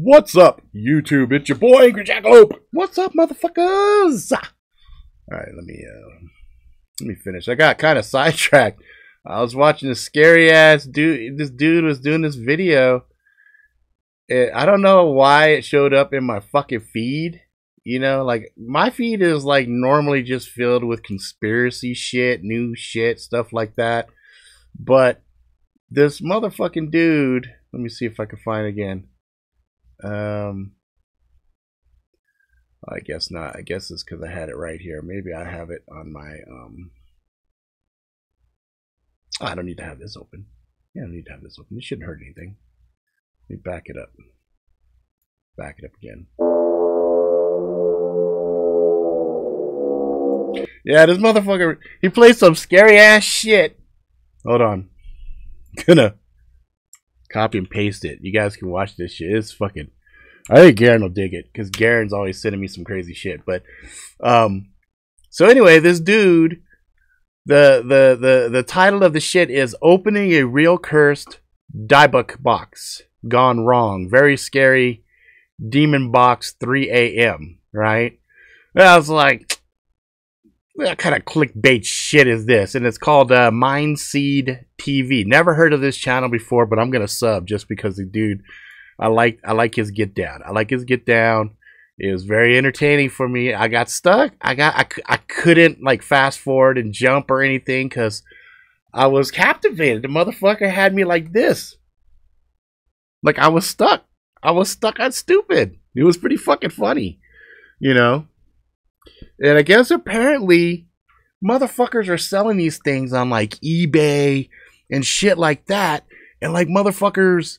What's up, YouTube? It's your boy, Angry Jackalope. What's up, motherfuckers? All right, let me finish. I got kind of sidetracked. I was watching this scary ass dude. This dude was doing this video. I don't know why it showed up in my fucking feed. You know, like my feed is like normally just filled with conspiracy shit, new shit, stuff like that. But this motherfucking dude, let me see if I can find it again. I guess not. I guess it's because I had it right here. Maybe I have it on my I don't need to have this open. Yeah, I don't need to have this open. It shouldn't hurt anything. Let me back it up. Back it up again. Yeah, this motherfucker, he plays some scary ass shit. Hold on. Gonna copy and paste it. You guys can watch this shit. It's fucking, I think Garen will dig it because Garen's always sending me some crazy shit. But so anyway, this dude, the title of the shit is Opening a Real Cursed Diebuck Box Gone Wrong. Very scary demon box 3 a.m. Right? And I was like, what kind of clickbait shit is this? And it's called Mindseed TV. Never heard of this channel before, but I'm gonna sub just because the dude, I like his get down. I like his get down. It was very entertaining for me. I got stuck. I couldn't like fast forward and jump or anything because I was captivated. The motherfucker had me like this. Like I was stuck. I was stuck on stupid. It was pretty fucking funny, you know. And I guess apparently motherfuckers are selling these things on like eBay and shit like that. And like motherfuckers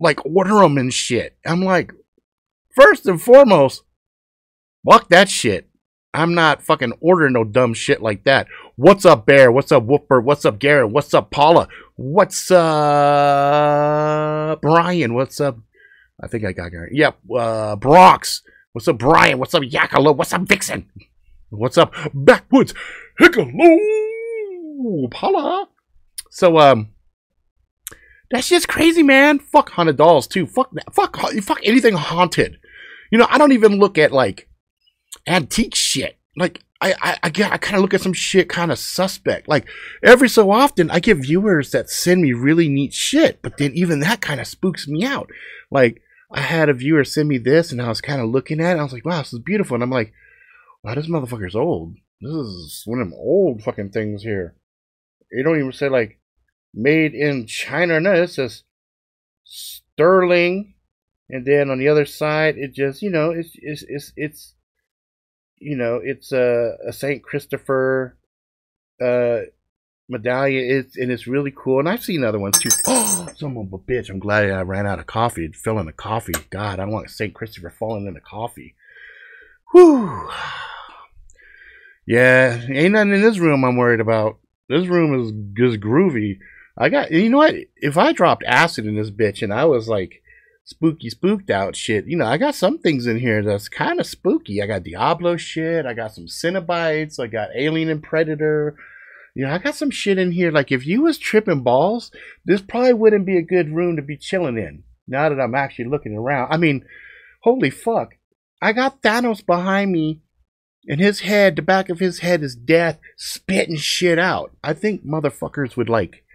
like order them and shit. I'm like, first and foremost, fuck that shit. I'm not fucking ordering no dumb shit like that. What's up, Bear? What's up, Whooper? What's up, Garrett? What's up, Paula? What's up, Brian? What's up? I think I got Garrett. Yep, Bronx. What's up, Brian? What's up, Jackalope? What's up, Vixen? What's up, Backwoods? Hickalope, Paula. So, that shit's crazy, man. Fuck haunted dolls, too. Fuck that. Fuck anything haunted. You know, I don't even look at, like, antique shit. Like, I kind of look at some shit kind of suspect. Like, every so often, I get viewers that send me really neat shit. But then even that kind of spooks me out. Like, I had a viewer send me this, and I was kind of looking at it. I was like, wow, this is beautiful. And I'm like, wow, this motherfucker's old. This is one of them old fucking things here. You don't even say, like, made in China. No, it says sterling. And then on the other side, it just, you know, it's you know, it's a St. Christopher medallion. It's really cool. And I've seen other ones, too. Oh, son of a bitch. I'm glad I ran out of coffee. It fell in the coffee. God, I don't want St. Christopher falling in the coffee. Whew. Yeah, ain't nothing in this room I'm worried about. This room is groovy. You know what? If I dropped acid in this bitch and I was like spooked out shit, you know, I got some things in here that's kind of spooky. I got Diablo shit. I got some Cenobites. I got Alien and Predator. You know, I got some shit in here. Like, if you was tripping balls, this probably wouldn't be a good room to be chilling in. Now that I'm actually looking around. I mean, holy fuck. I got Thanos behind me, and his head, the back of his head is death, spitting shit out. I think motherfuckers would, like,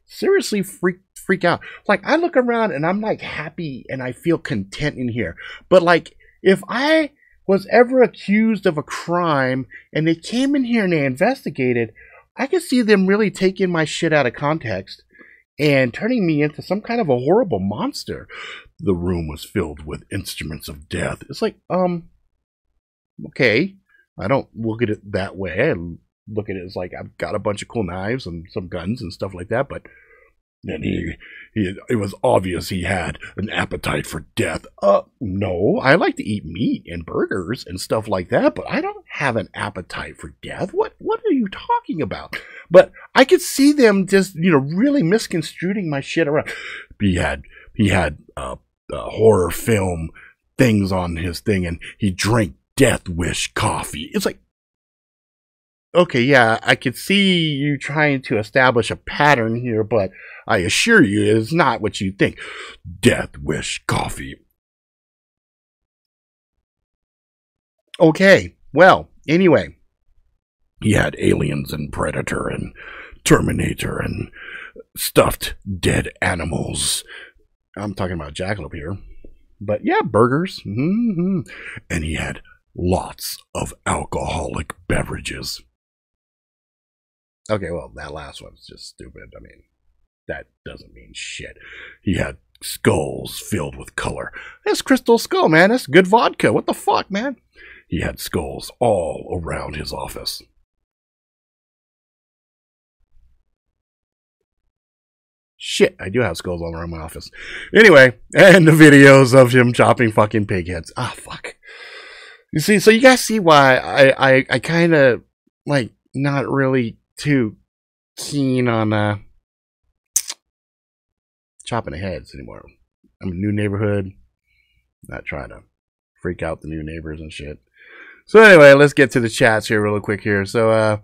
seriously freak out. Like, I look around, and I'm, like, happy, and I feel content in here. But, like, if I was ever accused of a crime, and they came in here and they investigated, I could see them really taking my shit out of context and turning me into some kind of a horrible monster. The room was filled with instruments of death. It's like, okay. I don't look at it that way. I look at it as like, I've got a bunch of cool knives and some guns and stuff like that. But then it was obvious he had an appetite for death. No, I like to eat meat and burgers and stuff like that, but I don't have an appetite for death. What are you talking about? But I could see them just, you know, really misconstruing my shit around. He had horror film things on his thing, and he drank Death Wish coffee. It's like, okay, yeah, I could see you trying to establish a pattern here, but I assure you it is not what you think. Death Wish Coffee. Okay, well, anyway, he had aliens and Predator and Terminator and stuffed dead animals. I'm talking about Jackalope here. But yeah, burgers. Mm-hmm. And he had lots of alcoholic beverages. Okay, well, that last one's just stupid. I mean, that doesn't mean shit. He had skulls filled with color. That's Crystal Skull, man. That's good vodka. What the fuck, man? He had skulls all around his office. Shit, I do have skulls all around my office. Anyway, and the videos of him chopping fucking pig heads. Ah, fuck. You see, so you guys see why I kind of, like, not really too keen on chopping the heads anymore. I'm a new neighborhood. Not trying to freak out the new neighbors and shit. So anyway, let's get to the chats here real quick here. So,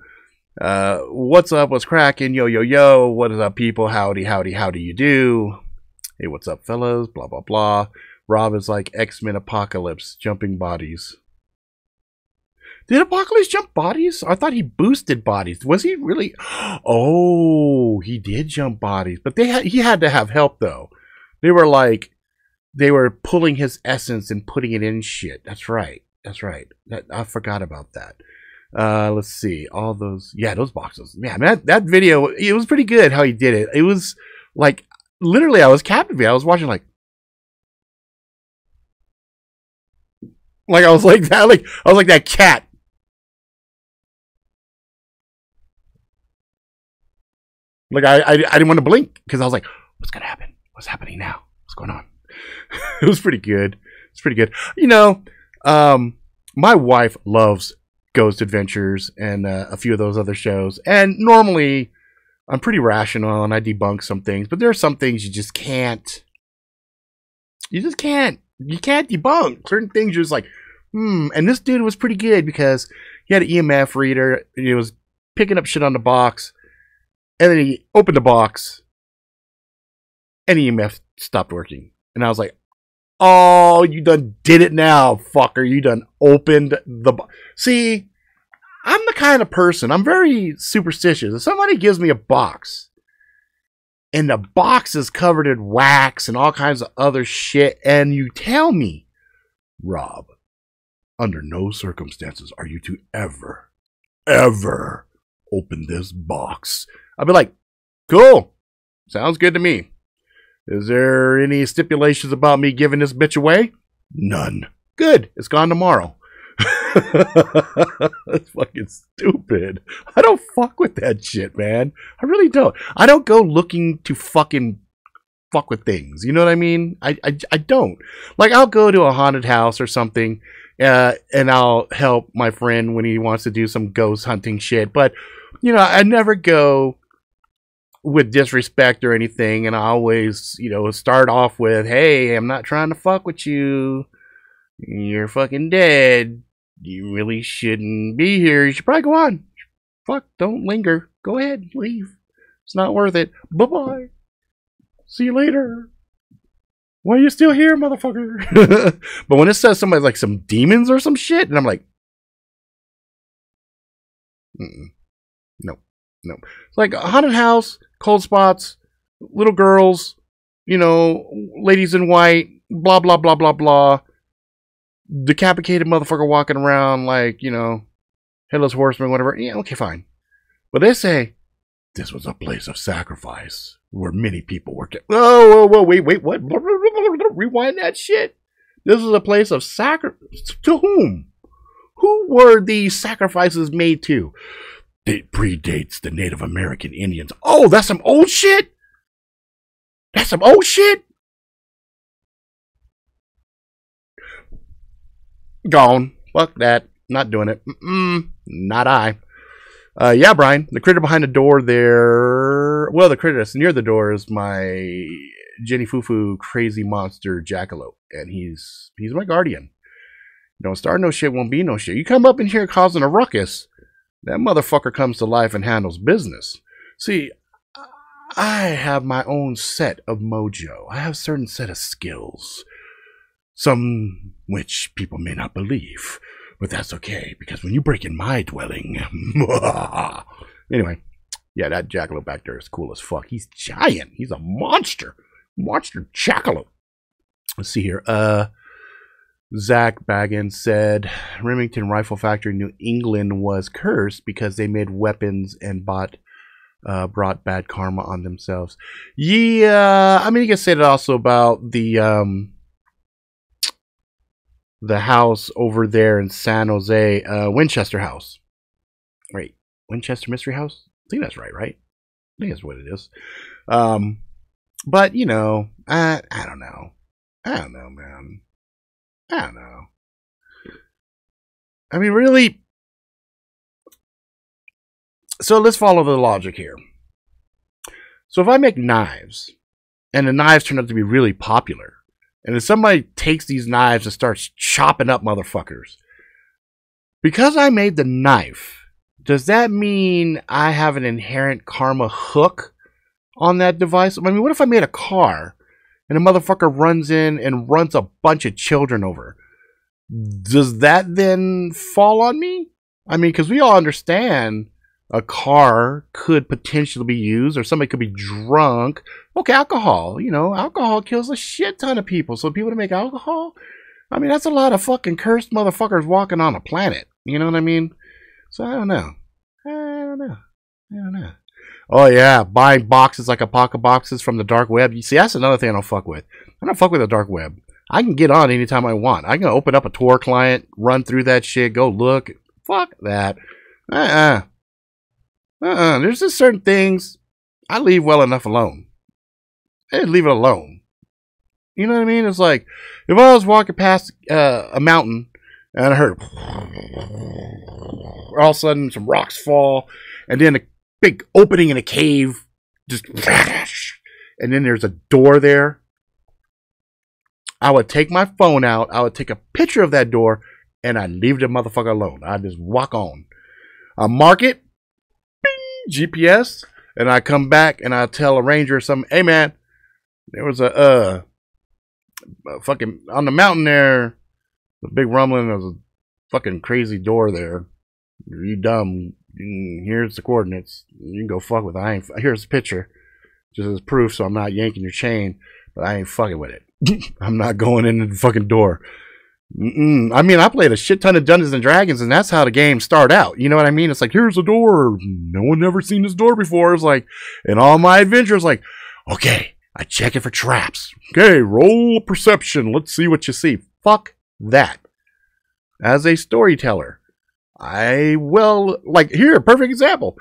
what's up? What's cracking? Yo, yo, yo. What is up, people? Howdy, howdy, how do you do? Hey, what's up, fellas? Blah, blah, blah. Rob is like X-Men Apocalypse, jumping bodies. Did Apocalypse jump bodies? I thought he boosted bodies. Was he really? Oh, he did jump bodies. But he had to have help, though. They were pulling his essence and putting it in shit. That's right. That's right. I forgot about that. Let's see. All those. Yeah, those boxes. Man, that video, it was pretty good how he did it. It was like, literally, I was captivated. I was watching I was like that. I was like that cat. Like, I didn't want to blink because I was like, what's going to happen? What's happening now? What's going on? It was pretty good. It's pretty good. You know, my wife loves Ghost Adventures and a few of those other shows. And normally, I'm pretty rational and I debunk some things. But there are some things you just can't. You just can't. You can't debunk. Certain things you're just like, And this dude was pretty good because he had an EMF reader. And he was picking up shit on the box. And then he opened the box. And EMF stopped working. And I was like, oh, you done did it now, fucker. You done opened the box. See, I'm the kind of person, I'm very superstitious. If somebody gives me a box, and the box is covered in wax and all kinds of other shit, and you tell me, Rob, under no circumstances are you to ever open this box. I'll be like, cool. Sounds good to me. Is there any stipulations about me giving this bitch away? None. Good. It's gone tomorrow. That's fucking stupid. I don't fuck with that shit, man. I really don't. I don't go looking to fucking fuck with things. You know what I mean? I don't. Like, I'll go to a haunted house or something, and I'll help my friend when he wants to do some ghost hunting shit. But, you know, I never go with disrespect or anything, and I always, you know, start off with, hey, I'm not trying to fuck with you. You're fucking dead. You really shouldn't be here. You should probably go on. Fuck, don't linger. Go ahead, leave. It's not worth it. Bye-bye. See you later. Why are you still here, motherfucker? But when it says somebody like some demons or some shit, and I'm like, no. It's like a haunted house, cold spots, little girls, you know, ladies in white, blah, blah, blah, blah, blah. Decapitated motherfucker walking around like, you know, headless horseman, whatever. Yeah, okay, fine. But they say, this was a place of sacrifice where many people were killed. Whoa, wait, what? Rewind that shit. This was a place of sacrifice. To whom? Who were these sacrifices made to? It predates the Native American Indians. Oh, that's some old shit? That's some old shit? Gone. Fuck that. Not doing it. Not I. Yeah, Brian. The critter behind the door there. Well, the critter that's near the door is my Jenny Fufu crazy monster Jackalope. And he's my guardian. Don't start no shit, won't be no shit. You come up in here causing a ruckus. that motherfucker comes to life and handles business. See, I have my own set of mojo. I have a certain set of skills. Some which people may not believe. But that's okay, because when you break in my dwelling... Anyway, yeah, that jackalope back there is cool as fuck. He's giant. He's a monster. Monster jackalope. Let's see here. Zach Baggins said, Remington Rifle Factory, New England was cursed because they made weapons and brought bad karma on themselves. Yeah, I mean, you can say that also about the house over there in San Jose, Winchester House. Wait, Winchester Mystery House? I think that's right? I think that's what it is. But, you know, I don't know. I don't know, man. I don't know. I mean, really. So let's follow the logic here. So if I make knives, and the knives turn out to be really popular, and if somebody takes these knives and starts chopping up motherfuckers, because I made the knife, does that mean I have an inherent karma hook on that device? I mean, what if I made a car and a motherfucker runs in and runs a bunch of children over? Does that then fall on me? I mean, because we all understand a car could potentially be used, or somebody could be drunk. Okay, alcohol. You know, alcohol kills a shit ton of people. So people to make alcohol, I mean, that's a lot of fucking cursed motherfuckers walking on a planet. You know what I mean? So I don't know. Oh yeah, buying boxes like Apoca boxes from the dark web. You see, that's another thing I don't fuck with. I don't fuck with the dark web. I can get on anytime I want. I can open up a Tor client, run through that shit, go look. Fuck that. There's just certain things I leave well enough alone. I leave it alone. You know what I mean? It's like if I was walking past a mountain and I heard all of a sudden some rocks fall, and then a big opening in a cave, just, and then there's a door there. I would take my phone out, I would take a picture of that door, and I'd leave the motherfucker alone. I'd just walk on. I mark it, bing, GPS, and I come back and I tell a ranger or something, hey man, there was a fucking, on the mountain there, a big rumbling, there was a fucking crazy door there. You dumb. Here's the coordinates. You can go fuck with it. Here's the picture, just as proof, so I'm not yanking your chain, but I ain't fucking with it. I'm not going in the fucking door. I mean, I played a shit ton of Dungeons and Dragons, and that's how the game started out. You know what I mean? It's like, here's a door. No one ever seen this door before. It's like, in all my adventures, like, okay, I check it for traps. Okay, roll perception. Let's see what you see. Fuck that. As a storyteller, I will, like, here, perfect example.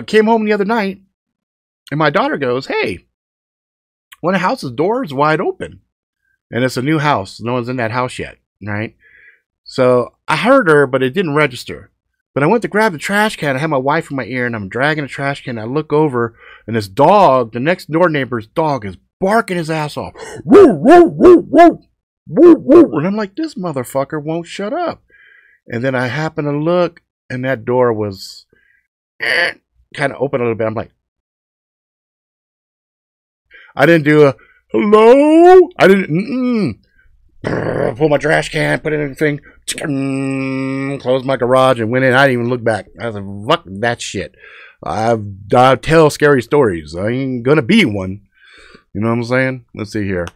Came home the other night, and my daughter goes, hey, one of the house's door is wide open. And it's a new house. No one's in that house yet, right? So I heard her, but it didn't register. But I went to grab the trash can. I had my wife in my ear, and I'm dragging the trash can. I look over, and this dog, the next door neighbor's dog, is barking his ass off. Woo, woo, woo, woo, woo, woo. And I'm like, this motherfucker won't shut up. And then I happen to look, and that door was kind of open a little bit. I'm like, I didn't do a hello. I didn't pull my trash can, put it in the thing, closed my garage, and went in. I didn't even look back. I was like, fuck that shit. I tell scary stories. I ain't gonna be one. You know what I'm saying? Let's see here.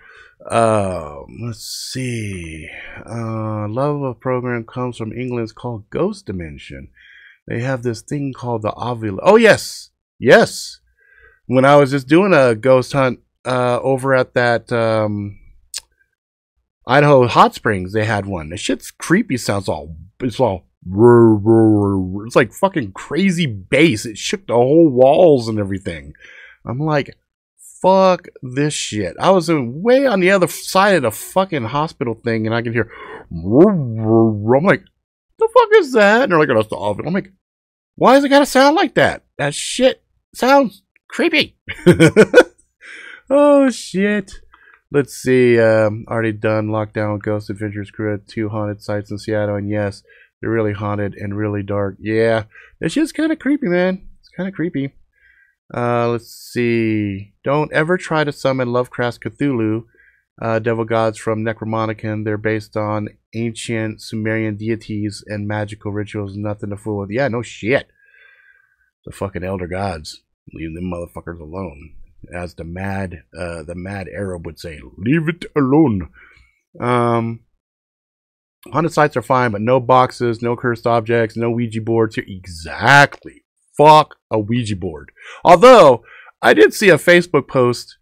Let's see. Love of program comes from England. It's called Ghost Dimension. They have this thing called the Ovula. Oh yes, yes. When I was just doing a ghost hunt over at that Idaho Hot Springs, they had one. The shit's creepy. Sounds all, it's all, it's like fucking crazy bass. It shook the whole walls and everything. I'm like, fuck this shit. I was way on the other side of the fucking hospital thing, and I can hear, I'm like, the fuck is that? And they're like, that's the oven. I'm like, why does it gotta sound like that? That shit sounds creepy. Oh shit. Let's see. Already done Lockdown Ghost Adventures Crew at 2 haunted sites in Seattle, and yes, They're really haunted and really dark. Yeah, it's just kind of creepy, man. It's kind of creepy. Let's see. Don't ever try to summon Lovecraft's Cthulhu, devil gods from Necronomicon. They're based on ancient Sumerian deities and magical rituals. Nothing to fool with. Yeah, no shit. The fucking elder gods. Leave them motherfuckers alone. As the mad Arab would say, leave it alone. Haunted sites are fine, but no boxes, no cursed objects, no Ouija boards here. Exactly. Fuck a Ouija board. Although, I did see a Facebook post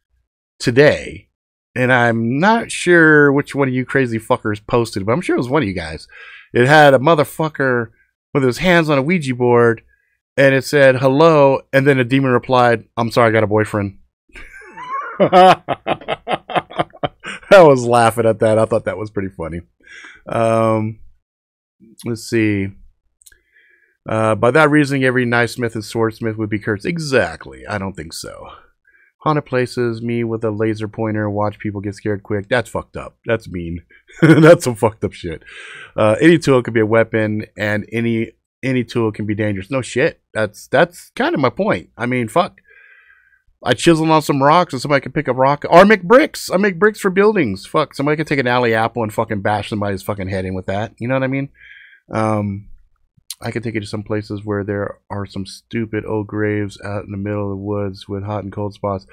today, and I'm not sure which one of you crazy fuckers posted, but I'm sure it was one of you guys. It had a motherfucker with his hands on a Ouija board, and it said, hello, and then a demon replied, I'm sorry, I got a boyfriend. I was laughing at that. I thought that was pretty funny. Let's see. By that reasoning, every knife smith and swordsmith would be cursed. Exactly. I don't think so. Haunted places, me with a laser pointer, watch people get scared quick. That's fucked up. That's mean. That's some fucked up shit. Any tool could be a weapon, and any tool can be dangerous. No shit. That's kind of my point. I mean, fuck. I chisel on some rocks, and somebody can pick a rock. Or make bricks. I make bricks for buildings. Fuck. Somebody can take an alley apple and fucking bash somebody's fucking head in with that. You know what I mean? I could take it to some places where there are some stupid old graves out in the middle of the woods with hot and cold spots.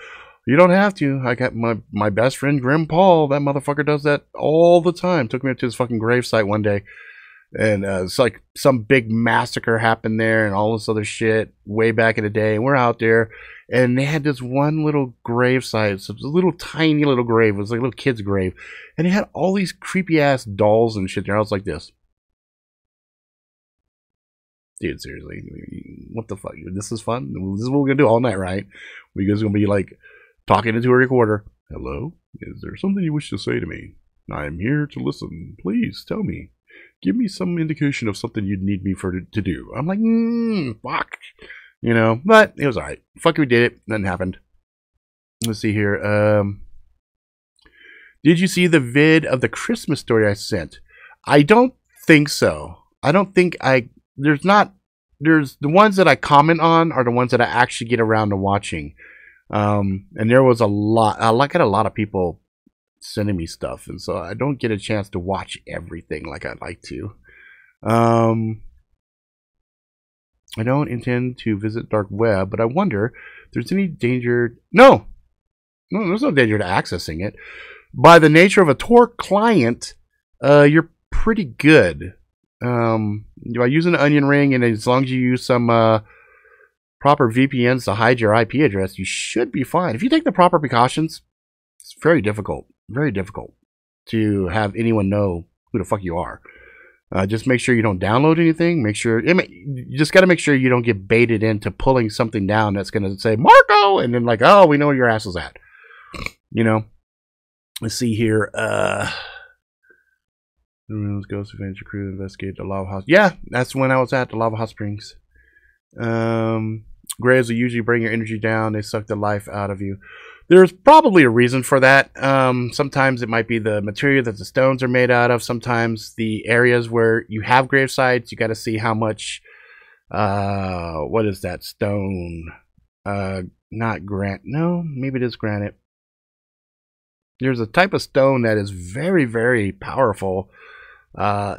You don't have to. I got my best friend Grim Paul. That motherfucker does that all the time. Took me up to his fucking gravesite one day. And it's like some big massacre happened there and all this other shit way back in the day. And we're out there. And they had this one little gravesite. So it was a little tiny little grave. It was like a little kid's grave. And it had all these creepy ass dolls and shit there. I was like this. Dude, seriously, what the fuck? This is fun. This is what we're gonna do all night, right? We guys gonna be like talking into a recorder. Hello, is there something you wish to say to me? I am here to listen. Please tell me. Give me some indication of something you'd need me to do. I'm like, fuck, you know. But it was alright. Fuck, we did it. Nothing happened. Let's see here. Did you see the vid of the Christmas story I sent? I don't think so. I don't think I. There's the ones that I comment on are the ones that I actually get around to watching. And there was a lot. I got a lot of people sending me stuff, and so I don't get a chance to watch everything like I'd like to. I don't intend to visit dark web, but I wonder if there's any danger. No, there's no danger to accessing it. By the nature of a Tor client, you're pretty good. By using an onion ring, and as long as you use some proper VPNs to hide your IP address, you should be fine. If you take the proper precautions, it's very difficult to have anyone know who the fuck you are. Just make sure you don't download anything. You just got to make sure you don't get baited into pulling something down that's going to say Marco, and then like, oh, we know where your ass is at. You know. Let's see here. Ghost Adventure Crew investigate the lava house. Yeah, that's when I was at the lava hot springs. Graves will usually bring your energy down. They suck the life out of you. There's probably a reason for that. Sometimes it might be the material that the stones are made out of. Sometimes the areas where you have grave sites, you got to see how much. What is that stone? Not granite. No, maybe it is granite. There's a type of stone that is very, very powerful.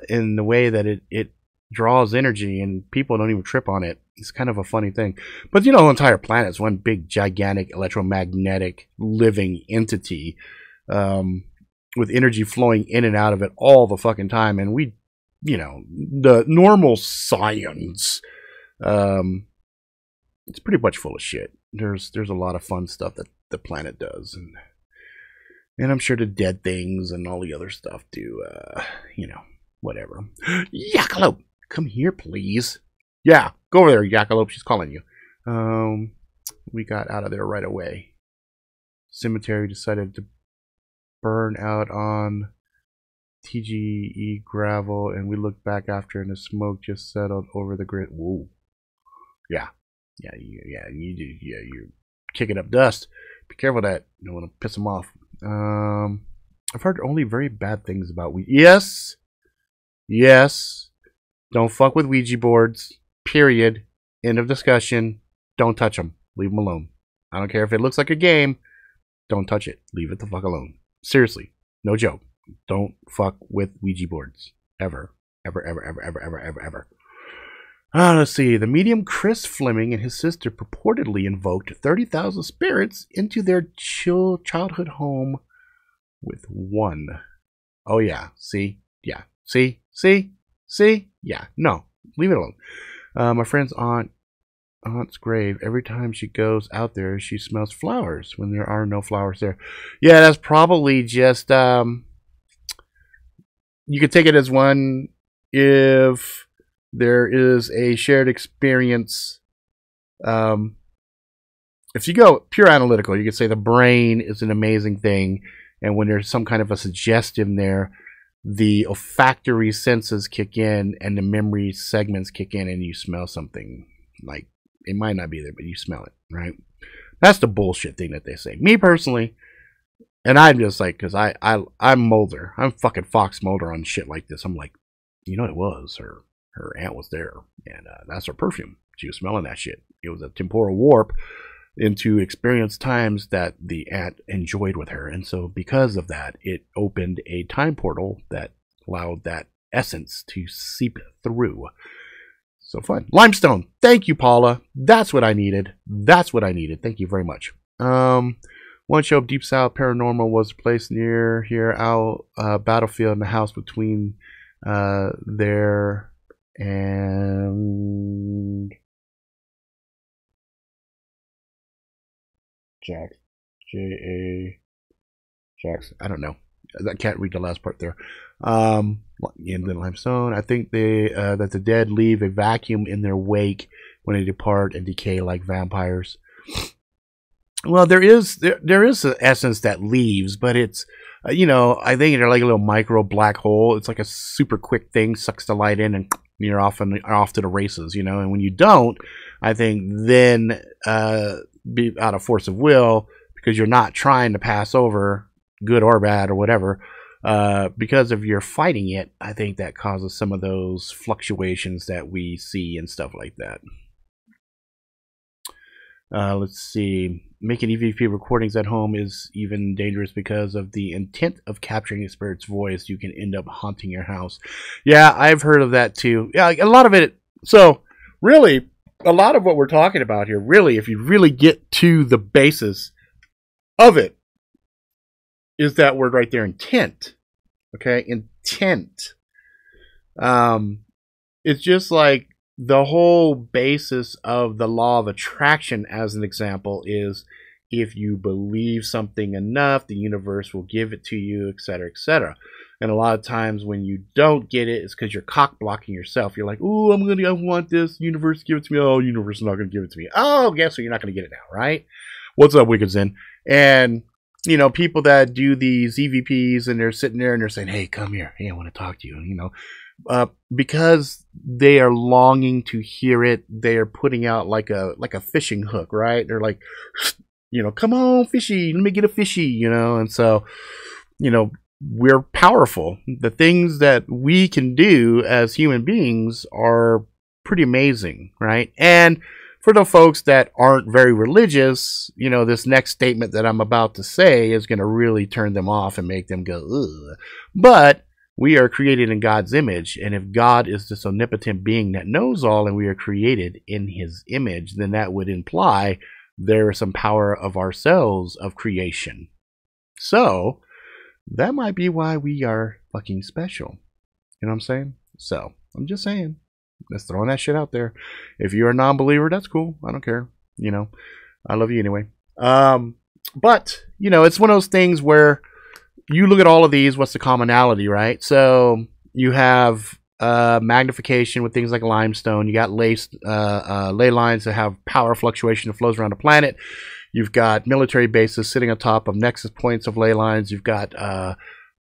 In the way that it draws energy, and people don't even trip on it. It's kind of a funny thing. But you know, the entire planet is one big, gigantic, electromagnetic living entity with energy flowing in and out of it all the fucking time. And we, you know, the normal science, it's pretty much full of shit. There's a lot of fun stuff that the planet does. And I'm sure the dead things and all the other stuff do, you know, whatever. Jackalope, come here, please. Yeah, go over there, Jackalope. She's calling you. We got out of there right away. Cemetery decided to burn out on TGE gravel, and we looked back after, and the smoke just settled over the grid. Whoa. Yeah, you're kicking up dust. Be careful of that. You don't want to piss them off. I've heard only very bad things about Ouija. Yes. Don't fuck with Ouija boards. Period. End of discussion. Don't touch them. Leave them alone. I don't care if it looks like a game. Don't touch it. Leave it the fuck alone. Seriously. No joke. Don't fuck with Ouija boards. Ever. Ever, ever, ever, ever, ever, ever, ever. Let's see. The medium Chris Fleming and his sister purportedly invoked 30,000 spirits into their childhood home with one. Oh, yeah. See? Yeah. See? See? See? Yeah. No. Leave it alone. My friend's aunt's grave. Every time she goes out there, she smells flowers when there are no flowers there. Yeah, that's probably just... you could take it as one if there is a shared experience. If you go pure analytical, you could say the brain is an amazing thing, and when there's some kind of a suggestion there, the olfactory senses kick in and the memory segments kick in and you smell something. Like, it might not be there, but you smell it, right? That's the bullshit thing that they say. Me personally, and I'm just like, because I'm Mulder. I'm fucking Fox Mulder on shit like this. I'm like, you know what it was? Her aunt was there, and that's her perfume. She was smelling that shit. It was a temporal warp into experienced times that the aunt enjoyed with her, and so because of that, it opened a time portal that allowed that essence to seep through. So fun. Limestone. Thank you, Paula. That's what I needed. That's what I needed. Thank you very much. One show of Deep South Paranormal was placed near here out battlefield in the house between there and Jack J.A. Jacks. I don't know. I can't read the last part there. In the limestone, I think that the dead leave a vacuum in their wake when they depart and decay like vampires. Well, there is an essence that leaves, but it's I think they're like a little micro black hole. It's like a super quick thing, sucks the light in, and you're off to the races. And when you don't, I think then be out of force of will, because you're not trying to pass over, good or bad or whatever, because of your fighting it, I think that causes some of those fluctuations that we see and stuff like that. Let's see. Making EVP recordings at home is even dangerous because of the intent of capturing a spirit's voice. You can end up haunting your house. Yeah, I've heard of that too. Yeah, a lot of it. So really, a lot of what we're talking about here, really, if you really get to the basis of it, is that word right there, intent. Okay, intent. It's just like the whole basis of the law of attraction, as an example, is if you believe something enough, the universe will give it to you, etc., etc. And a lot of times when you don't get it, it's because you're cock blocking yourself. You're like, "Oh, I want this. Universe, give it to me." Oh, universe is not going to give it to me. Oh, guess what? You're not going to get it now, right? What's up, Wicked Zen? And people that do these EVPs and they're sitting there and they're saying, "Hey, come here. Hey, I want to talk to you." Because they are longing to hear it, they are putting out like a fishing hook, right? They're like, "Come on, fishy, let me get a fishy," And so, we're powerful. The things that we can do as human beings are pretty amazing, right? And for the folks that aren't very religious, this next statement that I'm about to say is going to really turn them off and make them go, ugh. But we are created in God's image, and if God is this omnipotent being that knows all and we are created in his image, then that would imply there is some power of ourselves of creation. So that might be why we are fucking special. You know what I'm saying? So I'm just saying. Let's throw that shit out there. If you're a non-believer, that's cool. I don't care. I love you anyway. But, it's one of those things where you look at all of these, what's the commonality, right? So you have magnification with things like limestone. You got ley lines that have power fluctuation that flows around the planet. You've got military bases sitting on top of nexus points of ley lines. You've got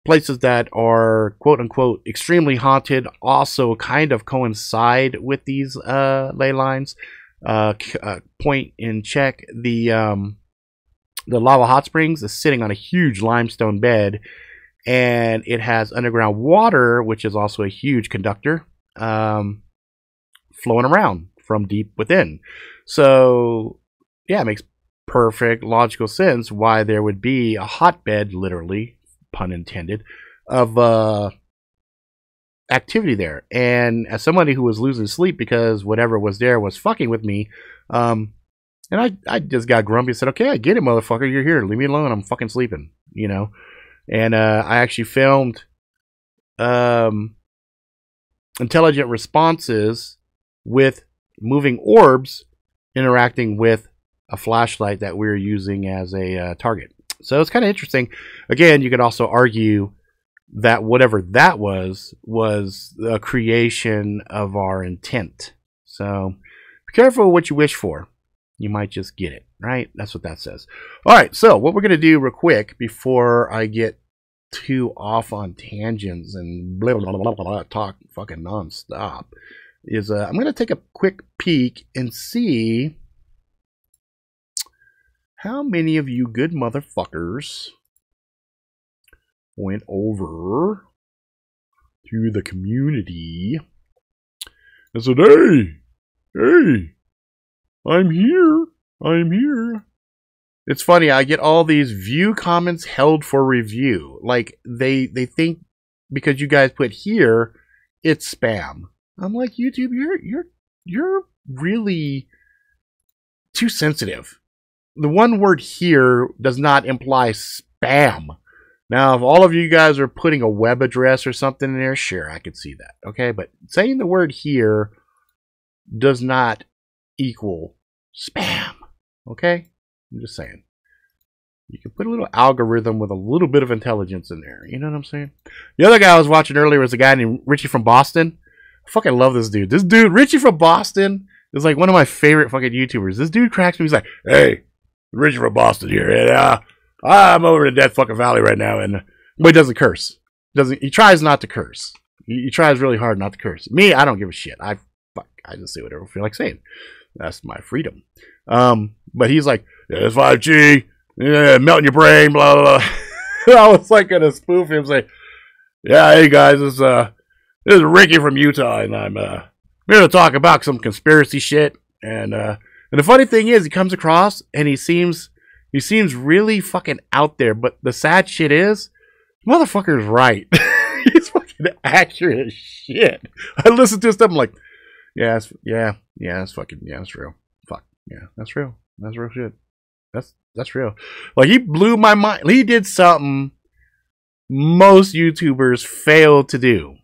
places that are quote-unquote extremely haunted also kind of coincide with these ley lines. Point in check, the lava hot springs is sitting on a huge limestone bed, and it has underground water, which is also a huge conductor. flowing around from deep within. So, yeah, it makes perfect logical sense why there would be a hotbed, literally, pun intended, of activity there. And as somebody who was losing sleep because whatever was there was fucking with me, and I just got grumpy and said, okay, I get it, motherfucker, you're here, leave me alone, I'm fucking sleeping, you know. And I actually filmed intelligent responses with moving orbs interacting with a flashlight that we're using as a target. So it's kind of interesting. Again, you could also argue that whatever that was a creation of our intent. So be careful what you wish for. You might just get it, right? That's what that says. All right, so what we're going to do real quick before I get too off on tangents and blah, blah, blah, blah, blah, talk fucking nonstop is I'm going to take a quick peek and see how many of you good motherfuckers went over to the community and said, hey, I'm here. It's funny, I get all these view comments held for review. Like, they think because you guys put here, it's spam. I'm like, YouTube, you're really too sensitive. The one word here does not imply spam. Now, if all of you guys are putting a web address or something in there, sure, I could see that. Okay, but saying the word here does not equal spam. Okay? I'm just saying. You can put a little algorithm with a little bit of intelligence in there. You know what I'm saying? The other guy I was watching earlier was a guy named Richie from Boston. I fucking love this dude. This dude, Richie from Boston, is like one of my favorite fucking YouTubers. This dude cracks me. He's like, hey, Richie from Boston here. And I'm over in Death fucking Valley right now. And but he doesn't curse. He tries not to curse. He tries really hard not to curse. Me, I don't give a shit. I just say whatever I feel like saying. That's my freedom. But he's like, yeah, it's 5G, yeah, melting your brain, blah, blah, blah. I was like gonna spoof him, say, yeah, hey guys, this is Ricky from Utah, and I'm here to talk about some conspiracy shit. And the funny thing is, he comes across and he seems really fucking out there. But the sad shit is, motherfucker's right. He's fucking accurate as shit. I listen to his stuff, I'm like, yeah, that's real. Fuck, yeah, that's real. That's real shit. That's real. Like, he blew my mind. He did something most YouTubers fail to do.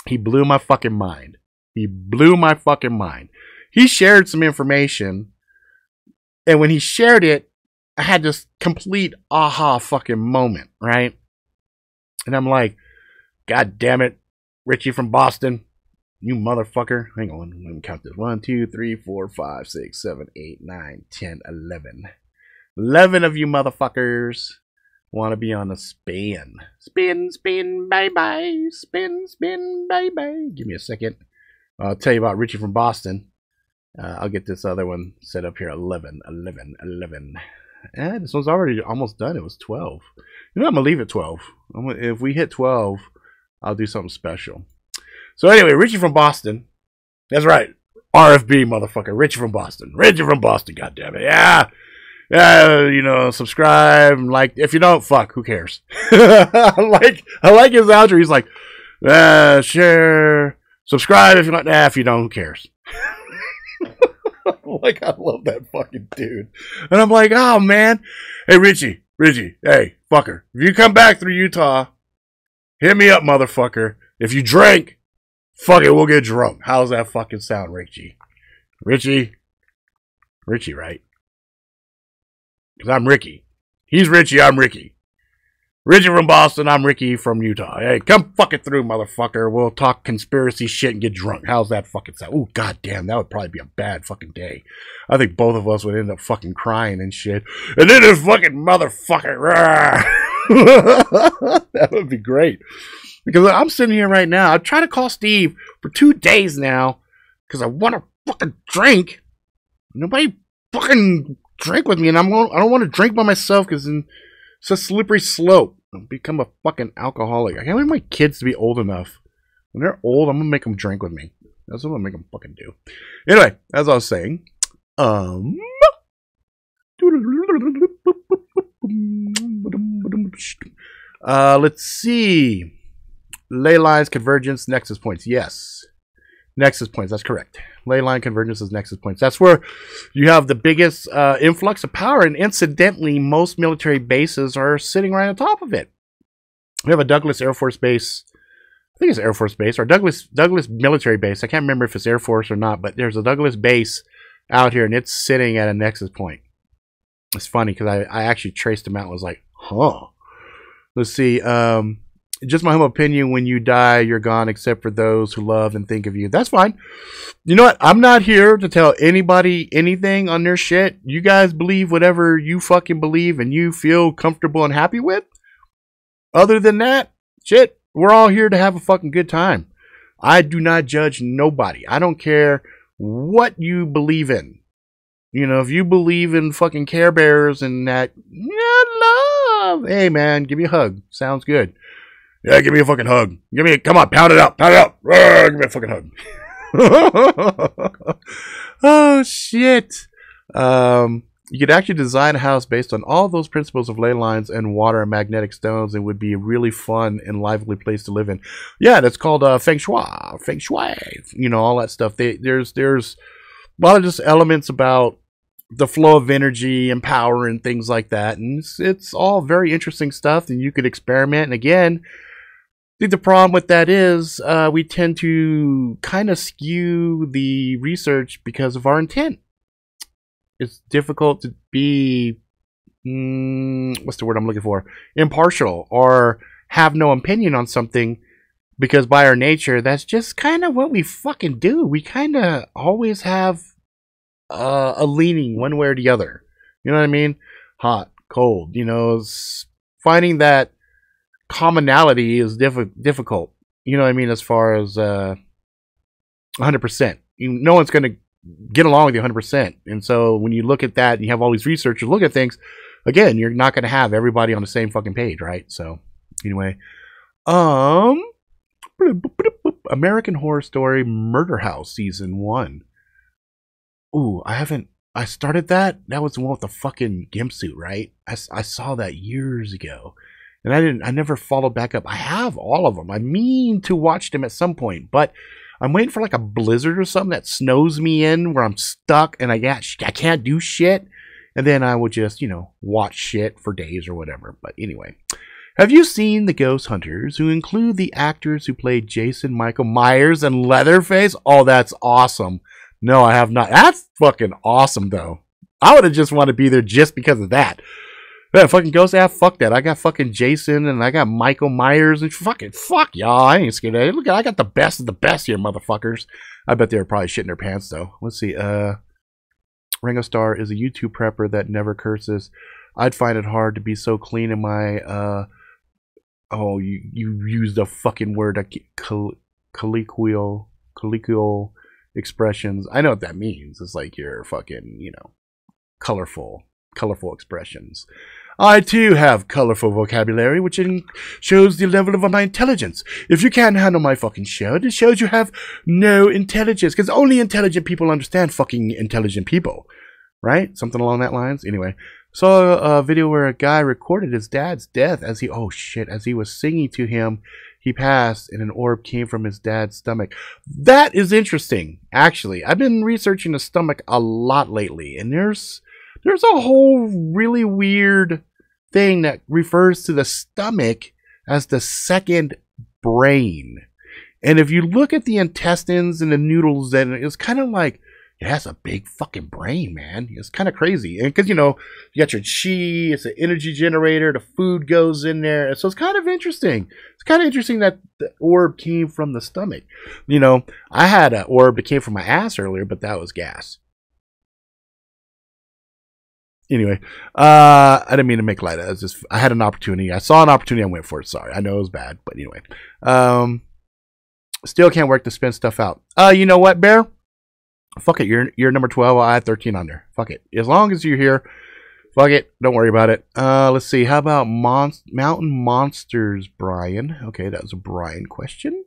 He blew my fucking mind. He blew my fucking mind. He shared some information, and when he shared it, I had this complete aha fucking moment, right? And I'm like, God damn it, Richie from Boston, you motherfucker. Hang on, let me count this. 1, 2, 3, 4, 5, 6, 7, 8, 9, 10, 11. 11 of you motherfuckers want to be on a spin. Spin, spin, bye-bye. Spin, spin, bye-bye. Give me a second. I'll tell you about Richie from Boston. I'll get this other one set up here. 11. This one's already almost done. It was 12. You know, I'm going to leave it 12. If we hit 12, I'll do something special. So anyway, Richie from Boston. That's right. RFB, motherfucker. Richie from Boston. Richie from Boston, goddammit. Yeah. Yeah, you know, subscribe, like. If you don't, fuck, who cares? I like his outro. He's like, share, subscribe if you don't. If you don't, who cares? Like, I love that fucking dude. And I'm like, oh man, hey Richie, hey fucker, if you come back through Utah, hit me up, motherfucker. If you drink, fuck it, we'll get drunk. How's that fucking sound, Richie? Richie, right? Because I'm Ricky. He's Richie, I'm Ricky. Richie from Boston, I'm Ricky from Utah. Hey, come fucking through, motherfucker. We'll talk conspiracy shit and get drunk. How's that fucking sound? Ooh, goddamn, that would probably be a bad fucking day. I think both of us would end up fucking crying and shit. And then this fucking motherfucker. That would be great. Because I'm sitting here right now. I try to call Steve for 2 days now because I want to fucking drink. Nobody fucking drink with me, and I don't want to drink by myself because it's a slippery slope. I'll become a fucking alcoholic. I can't wait for my kids to be old enough When they're old, I'm gonna make them drink with me. That's what I'm gonna make them fucking do. Anyway, as I was saying, let's see. Ley lines, convergence, nexus points. Yes. Nexus points, that's correct. Ley line convergence is nexus points. That's where you have the biggest influx of power, and incidentally, most military bases are sitting right on top of it. We have a Douglas Air Force Base. I think it's Air Force Base, or Douglas Military Base. I can't remember if it's Air Force or not, but there's a Douglas base out here, and it's sitting at a nexus point. It's funny, because I actually traced them out and was like, huh. Let's see. Just my humble opinion, when you die, you're gone, except for those who love and think of you. That's fine. You know what? I'm not here to tell anybody anything on their shit. You guys believe whatever you fucking believe and you feel comfortable and happy with. Other than that, shit, we're all here to have a fucking good time. I do not judge nobody. I don't care what you believe in. You know, if you believe in fucking Care Bears and that, yeah, love. Hey, man, give me a hug. Sounds good. Yeah, give me a fucking hug. Come on, pound it up, pound it up. Give me a fucking hug. Oh, shit. You could actually design a house based on all those principles of ley lines and water and magnetic stones, and would be a really fun and lively place to live in. Yeah, that's called Feng Shui. Feng Shui. You know, all that stuff. There's a lot of just elements about the flow of energy and power and things like that. And it's all very interesting stuff, and you could experiment. And again, I think the problem with that is we tend to kind of skew the research because of our intent. It's difficult to be, what's the word I'm looking for? Impartial, or have no opinion on something, because by our nature, that's just kind of what we fucking do. We kind of always have a leaning one way or the other. You know what I mean? Hot, cold, you know, finding that commonality is difficult. You know what I mean? As far as 100%. No one's going to get along with you 100%. And so when you look at that and you have all these researchers look at things, again, you're not going to have everybody on the same fucking page, right? So anyway, American Horror Story Murder House Season 1. Ooh, I started that. That was the one with the fucking gimp suit, right? I saw that years ago. And I never followed back up. I have all of them. I mean to watch them at some point, but I'm waiting for like a blizzard or something that snows me in where I'm stuck and I can't do shit. And then I would just, you know, watch shit for days or whatever. But anyway, have you seen The Ghost Hunters, who include the actors who played Jason, Michael Myers, and Leatherface? Oh, that's awesome. No, I have not. That's fucking awesome, though. I would have just wanted to be there just because of that. Yeah, fucking Ghost, yeah, fuck that. I got fucking Jason and I got Michael Myers and fuck y'all. I ain't scared of it. Look, I got the best of the best here, motherfuckers. I bet they were probably shitting their pants, though. Let's see. Ringo Starr is a YouTube prepper that never curses. I'd find it hard to be so clean in my, oh, you used a fucking word, colloquial expressions. I know what that means. It's like your fucking, you know, colorful expressions. I too have colorful vocabulary, which shows the level of my intelligence. If you can't handle my fucking show, it shows you have no intelligence, because only intelligent people understand fucking intelligent people, right? Something along that lines. Anyway, saw a video where a guy recorded his dad's death as he was singing to him. He passed and an orb came from his dad's stomach. That is interesting, actually. I've been researching the stomach a lot lately, and there's a whole really weird thing that refers to the stomach as the second brain. And if you look at the intestines and the noodles, then it's kind of like, it has a big fucking brain, man. It's kind of crazy. And because, you know, you got your chi, it's an energy generator, the food goes in there. And so it's kind of interesting. It's kind of interesting that the orb came from the stomach. You know, I had an orb that came from my ass earlier, but that was gas. Anyway, I didn't mean to make light of it. I had an opportunity. I saw an opportunity. I went for it. Sorry. I know it was bad, but anyway. Still can't work to spin stuff out. You know what, Bear? Fuck it. You're number 12. I had 13 on there. Fuck it. As long as you're here, fuck it. Don't worry about it. Let's see. How about Mountain Monsters, Brian? Okay, that was a Brian question.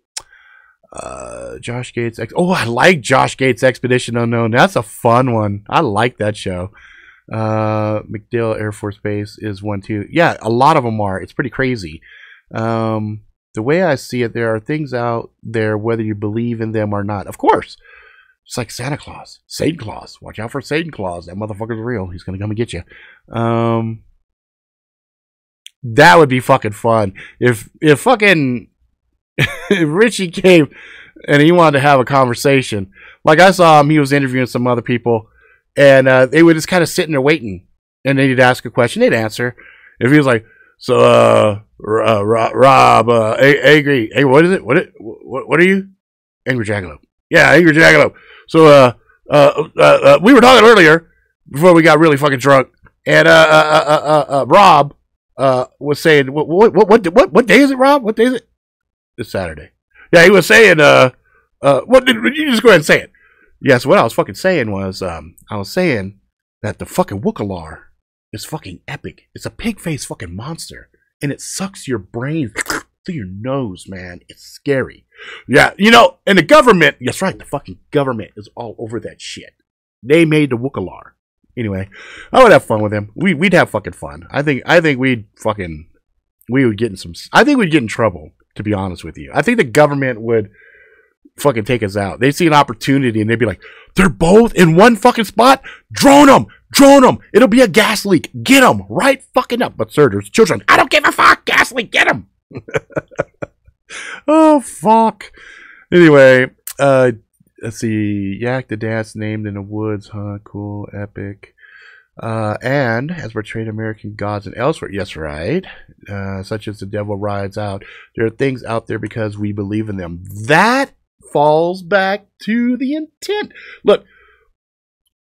Josh Gates. Oh, I like Josh Gates Expedition Unknown. That's a fun one. I like that show. MacDill Air Force Base is one too. Yeah, a lot of them are. It's pretty crazy. The way I see it, there are things out there, whether you believe in them or not. Of course. It's like Santa Claus. Satan Claus. Watch out for Satan Claus. That motherfucker's real. He's going to come and get you. That would be fucking fun. If fucking if Richie came and he wanted to have a conversation. Like I saw him, he was interviewing some other people. And they would just kind of sitting there waiting. And they'd ask a question. They'd answer. If he was like, so, Rob, angry. Hey, what is it? What are you? Angry Jackalope. Yeah, Angry Jackalope. So, we were talking earlier before we got really fucking drunk. And, Rob, was saying, what day is it, Rob? What day is it? It's Saturday. Yeah, he was saying, you just go ahead and say it. Yeah, so what I was fucking saying was, I was saying that the fucking Wookalar is fucking epic. It's a pig-faced fucking monster. And it sucks your brain through your nose, man. It's scary. Yeah, you know, and the government, that's right, the fucking government is all over that shit. They made the Wookalar. Anyway, I would have fun with him. We'd have fucking fun. I think we would get in trouble, to be honest with you. I think the government would fucking take us out. They'd see an opportunity and they'd be like, they're both in one fucking spot? Drone them! It'll be a gas leak. Get them right fucking up. But sir, there's children. I don't give a fuck. Gas leak, get them. Oh, fuck. Anyway, let's see. Yak the Dance named in the woods. Huh? Cool. Epic. And as portrayed American gods and elsewhere. Yes, right. Such as the devil rides out. There are things out there because we believe in them. That falls back to the intent. Look,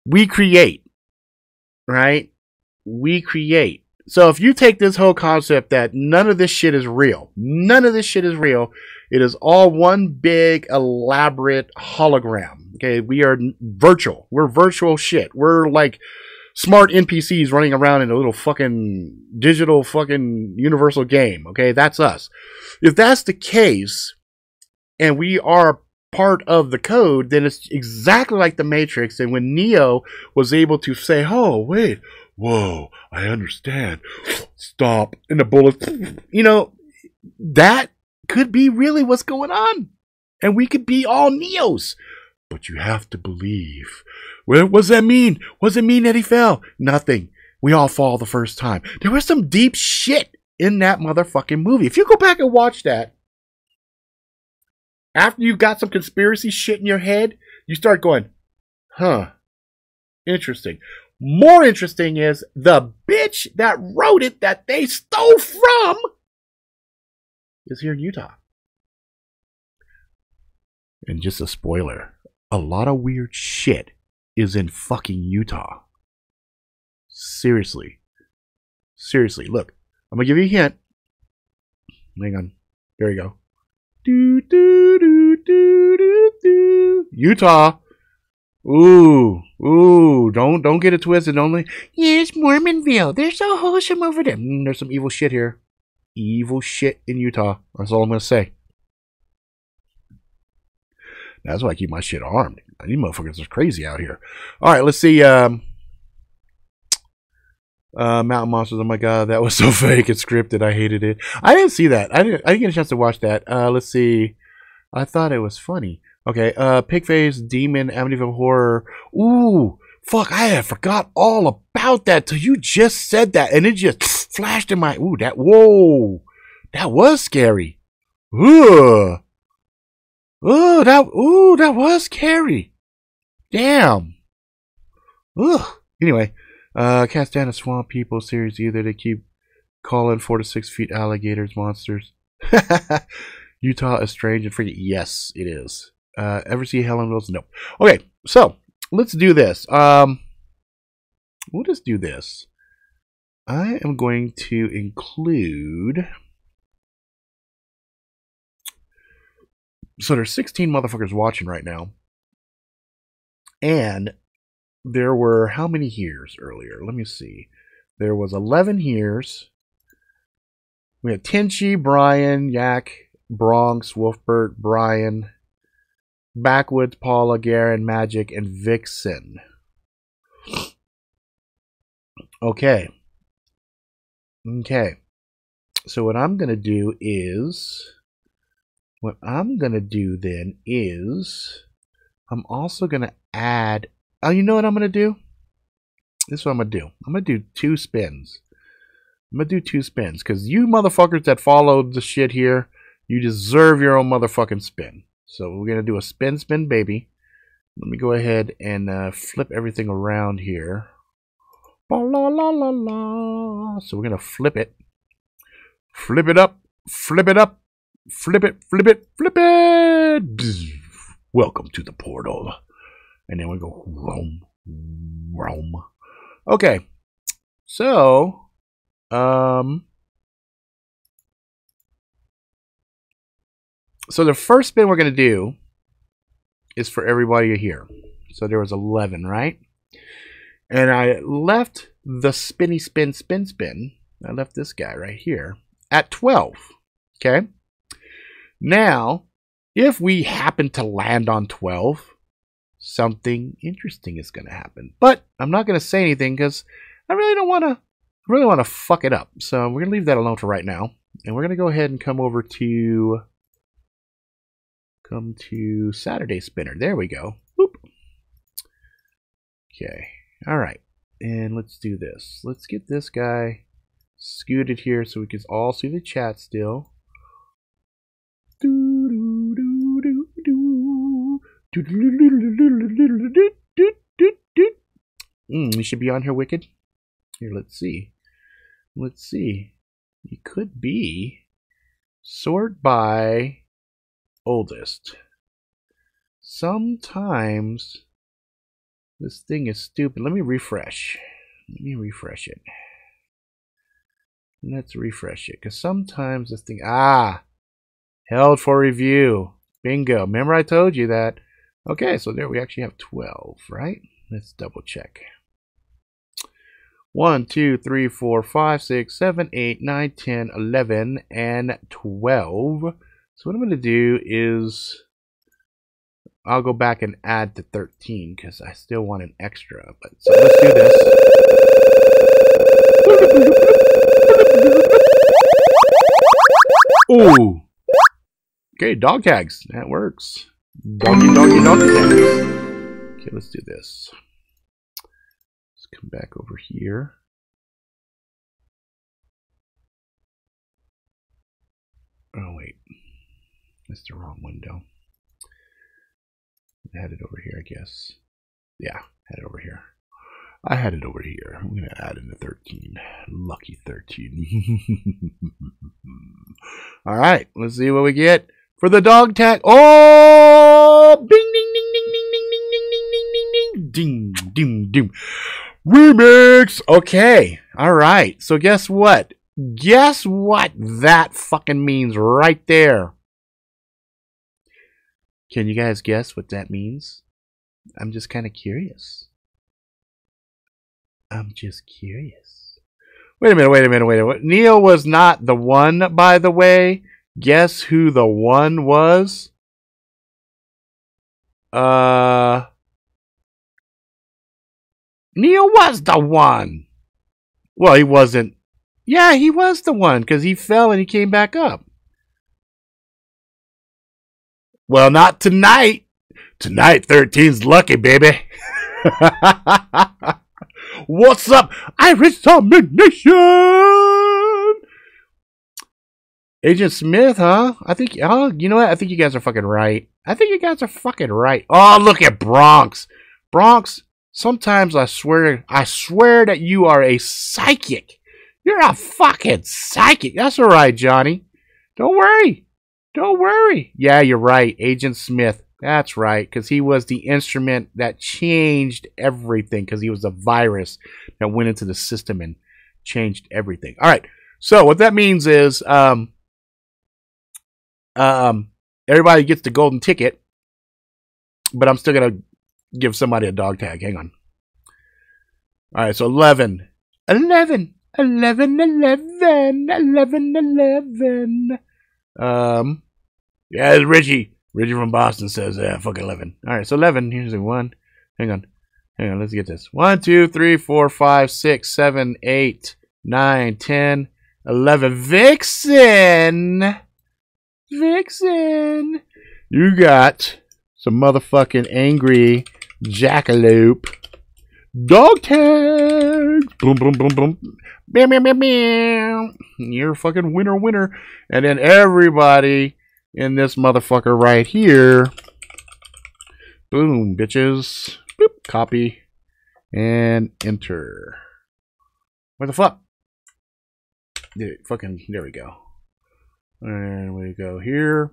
we create, right? We create. So if you take this whole concept that none of this shit is real, it is all one big elaborate hologram. Okay, we are virtual. We're virtual shit. We're like smart NPCs running around in a little fucking digital fucking universal game. Okay, that's us. If that's the case, and we are part of the code, then it's exactly like the Matrix. And when Neo was able to say, oh, wait, whoa, I understand. Stop. And the bullets, you know, that could be really what's going on. And we could be all Neos. But you have to believe. What does that mean? What does it mean that he fell? Nothing. We all fall the first time. There was some deep shit in that motherfucking movie. If you go back and watch that, after you've got some conspiracy shit in your head, you start going, huh, interesting. More interesting is the bitch that wrote it that they stole from is here in Utah. And just a spoiler, a lot of weird shit is in fucking Utah. Seriously. Look, I'm going to give you a hint. Hang on. There you go. Utah. Ooh, don't get it twisted. Only, yeah, it's Mormonville. They're so wholesome over there. There's some evil shit here. Evil shit in Utah. That's all I'm gonna say. That's why I keep my shit armed. These motherfuckers are crazy out here. All right, let's see. Mountain Monsters. Oh my god, that was so fake and scripted. I hated it. I didn't see that. I didn't get a chance to watch that. Let's see. I thought it was funny. Okay, Pigface, Demon, Amityville Horror. Ooh, fuck, I had forgot all about that till you just said that, and it just flashed in my, whoa, that was scary. Ooh, that was scary. Damn. Ugh. Anyway, can't stand the swamp people series either. They keep calling 4 to 6 feet alligators monsters. Utah is strange and freaky. Yes, it is. Ever see Helen Wilson? No. Okay, so let's do this. We'll just do this. I am going to include. So there's 16 motherfuckers watching right now. And there were how many hears earlier? Let me see. There was 11 hears. We had Tenchi, Brian, Yak, Bronx, Wolfbert, Brian, Backwoods, Paula, Garen, Magic, and Vixen. Okay. Okay. So what I'm going to do then is I'm also going to add, oh, you know what I'm going to do? This is what I'm going to do. I'm going to do 2 spins. I'm going to do 2 spins because you motherfuckers that followed the shit here, you deserve your own motherfucking spin. So we're going to do a spin, spin, baby. Let me go ahead and flip everything around here. La, la, la, la, la. So we're going to flip it. Flip it up. Flip it up. Flip it. Flip it. Flip it. Bzz. Welcome to the Portola. And then we go roam. Roam. Okay. So, so the first spin we're going to do is for everybody here. So there was 11, right? And I left the spinny spin spin spin. I left this guy right here at 12. Okay? Now, if we happen to land on 12, something interesting is going to happen. But I'm not going to say anything because I really don't want to fuck it up. So we're going to leave that alone for right now. And we're going to go ahead and come to Saturday Spinner. There we go. Boop. Okay. All right. And let's do this. Let's get this guy scooted here so we can all see the chat still. You should be on here, Wicked. Here, let's see. Let's see. You could be sort by oldest. Sometimes this thing is stupid. Let me refresh. Let me refresh it. Let's refresh it. Because sometimes this thing... held for review. Bingo. Remember I told you that. Okay, so there we actually have 12, right? Let's double check. 1, 2, 3, 4, 5, 6, 7, 8, 9, 10, 11, and 12. So what I'm going to do is I'll go back and add to 13 because I still want an extra. But so let's do this. Ooh. Okay, dog tags. That works. Doggy tags. Okay, let's do this. Let's come back over here. Oh, wait. That's the wrong window. I had it over here, I guess. Yeah, had it over here. I had it over here. I'm going to add in the 13. Lucky 13. All right, let's see what we get for the dog tag. Oh! Bing, ding, ding, ding, ding, ding, ding, ding, ding, ding, ding, ding, ding, ding. Remix! Okay, all right. So guess what? Guess what that fucking means right there? Can you guys guess what that means? I'm just kind of curious. I'm just curious. Wait a minute. Neil was not the one, by the way. Guess who the one was? Neil was the one. Well, he wasn't. Yeah, he was the one because he fell and he came back up. Well, not tonight. Tonight, 13's lucky, baby. What's up, Irish Domination? Agent Smith, huh? I think, oh, you know what? I think you guys are fucking right. Oh, look at Bronx. Bronx, sometimes I swear that you are a psychic. You're a fucking psychic. That's all right, Johnny. Don't worry. Yeah, you're right. Agent Smith. That's right, because he was the instrument that changed everything, because he was a virus that went into the system and changed everything. All right, so what that means is everybody gets the golden ticket, but I'm still going to give somebody a dog tag. Hang on. All right, so 11. Yeah, Richie. Richie from Boston says, fuck 11. All right, so 11. Here's a 1. Hang on. Let's get this. 1, 2, 3, 4, 5, 6, 7, 8, 9, 10, 11. Vixen! Vixen! You got some motherfucking angry jackalope. Dog tags! Boom, boom, boom, boom. Bam, bam, bam, bam. You're a fucking winner. And then everybody in this motherfucker right here. Boom, bitches. Boop, copy. And enter. Where the fuck? There we go. And we go here.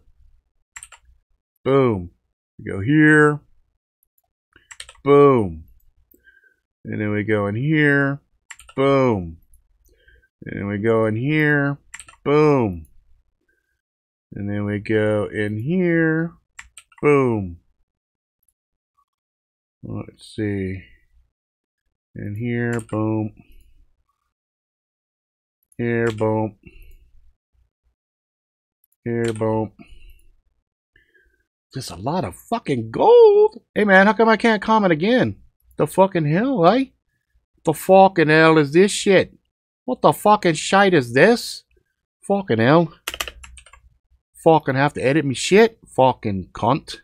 Boom. We go here. Boom. And then we go in here. Boom. And then we go in here. Boom. And then we go in here. Boom. Let's see. In here. Boom. Here. Boom. Here. Boom. Just a lot of fucking gold. Hey man, how come I can't comment again? The fucking hell, eh? The fucking hell is this shit? What the fucking shite is this? Fucking hell. Fucking have to edit me shit. Fucking cunt.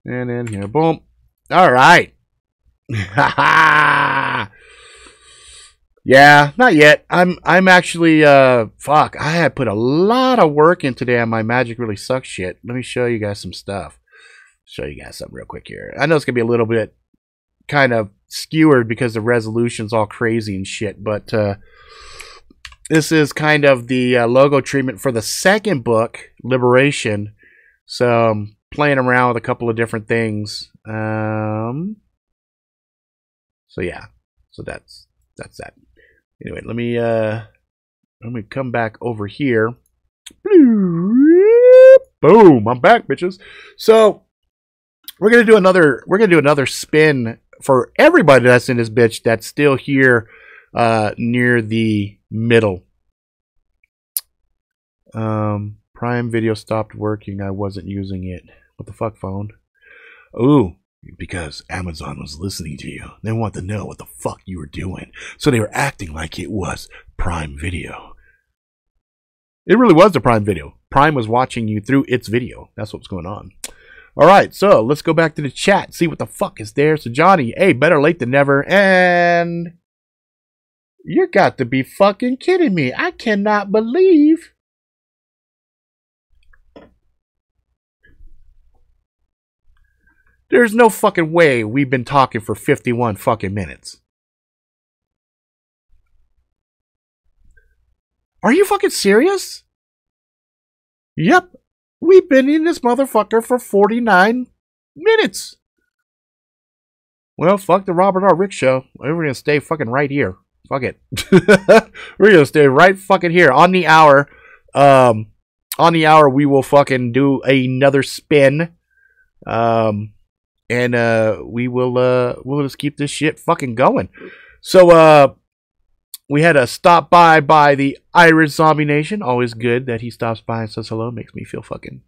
And then here, boom. Alright. Yeah, not yet. I'm actually fuck, I had put a lot of work in today on my Magic Really Sucks shit. Let me show you guys some stuff. Show you guys something real quick here. I know it's gonna be a little bit kind of skewered because the resolution's all crazy and shit, but this is kind of the logo treatment for the second book, Liberation. So I'm playing around with a couple of different things. So yeah, so that's that. Anyway, let me come back over here. Boom, I'm back, bitches. So we're gonna do another spin for everybody that's in this bitch that's still here near the middle. Prime Video stopped working. I wasn't using it. What the fuck, phone? Ooh. Because Amazon was listening to you. They want to know what the fuck you were doing. So they were acting like it was Prime Video. It really was the Prime Video. Prime was watching you through its video. That's what's going on. Alright, so let's go back to the chat. See what the fuck is there. So Johnny, hey, better late than never. And you got to be fucking kidding me. I cannot believe. There's no fucking way we've been talking for 51 fucking minutes. Are you fucking serious? Yep. We've been in this motherfucker for 49 minutes. Well, fuck the Robert R. Rick show. We're gonna stay fucking right here. Fuck it. We're gonna stay right fucking here. On the hour, we will fucking do another spin. And we'll just keep this shit fucking going. So we had a stop by the Irish Zombie Nation. Always good that he stops by and says hello. Makes me feel fucking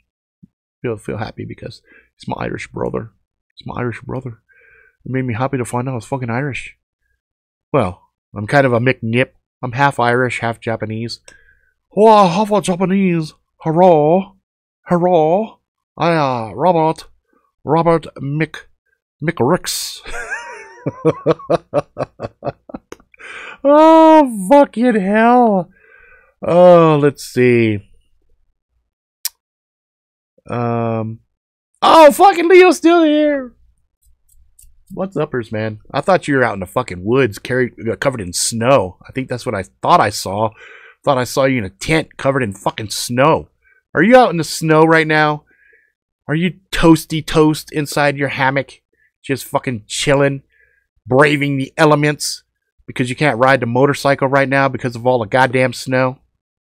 feel happy because he's my Irish brother. It's my Irish brother. It made me happy to find out I was fucking Irish. Well, I'm kind of a McNip. I'm half Irish, half Japanese. Oh, half a Japanese. Hurrah. Hurrah. Robert McRicks. Oh, fucking hell. Oh, let's see. Oh, fucking Leo's still here. What's uppers, man? I thought you were out in the fucking woods covered in snow. I think that's what I thought I saw. Thought I saw you in a tent covered in fucking snow. Are you out in the snow right now? Are you toasty toast inside your hammock? Just fucking chilling, braving the elements because you can't ride the motorcycle right now because of all the goddamn snow?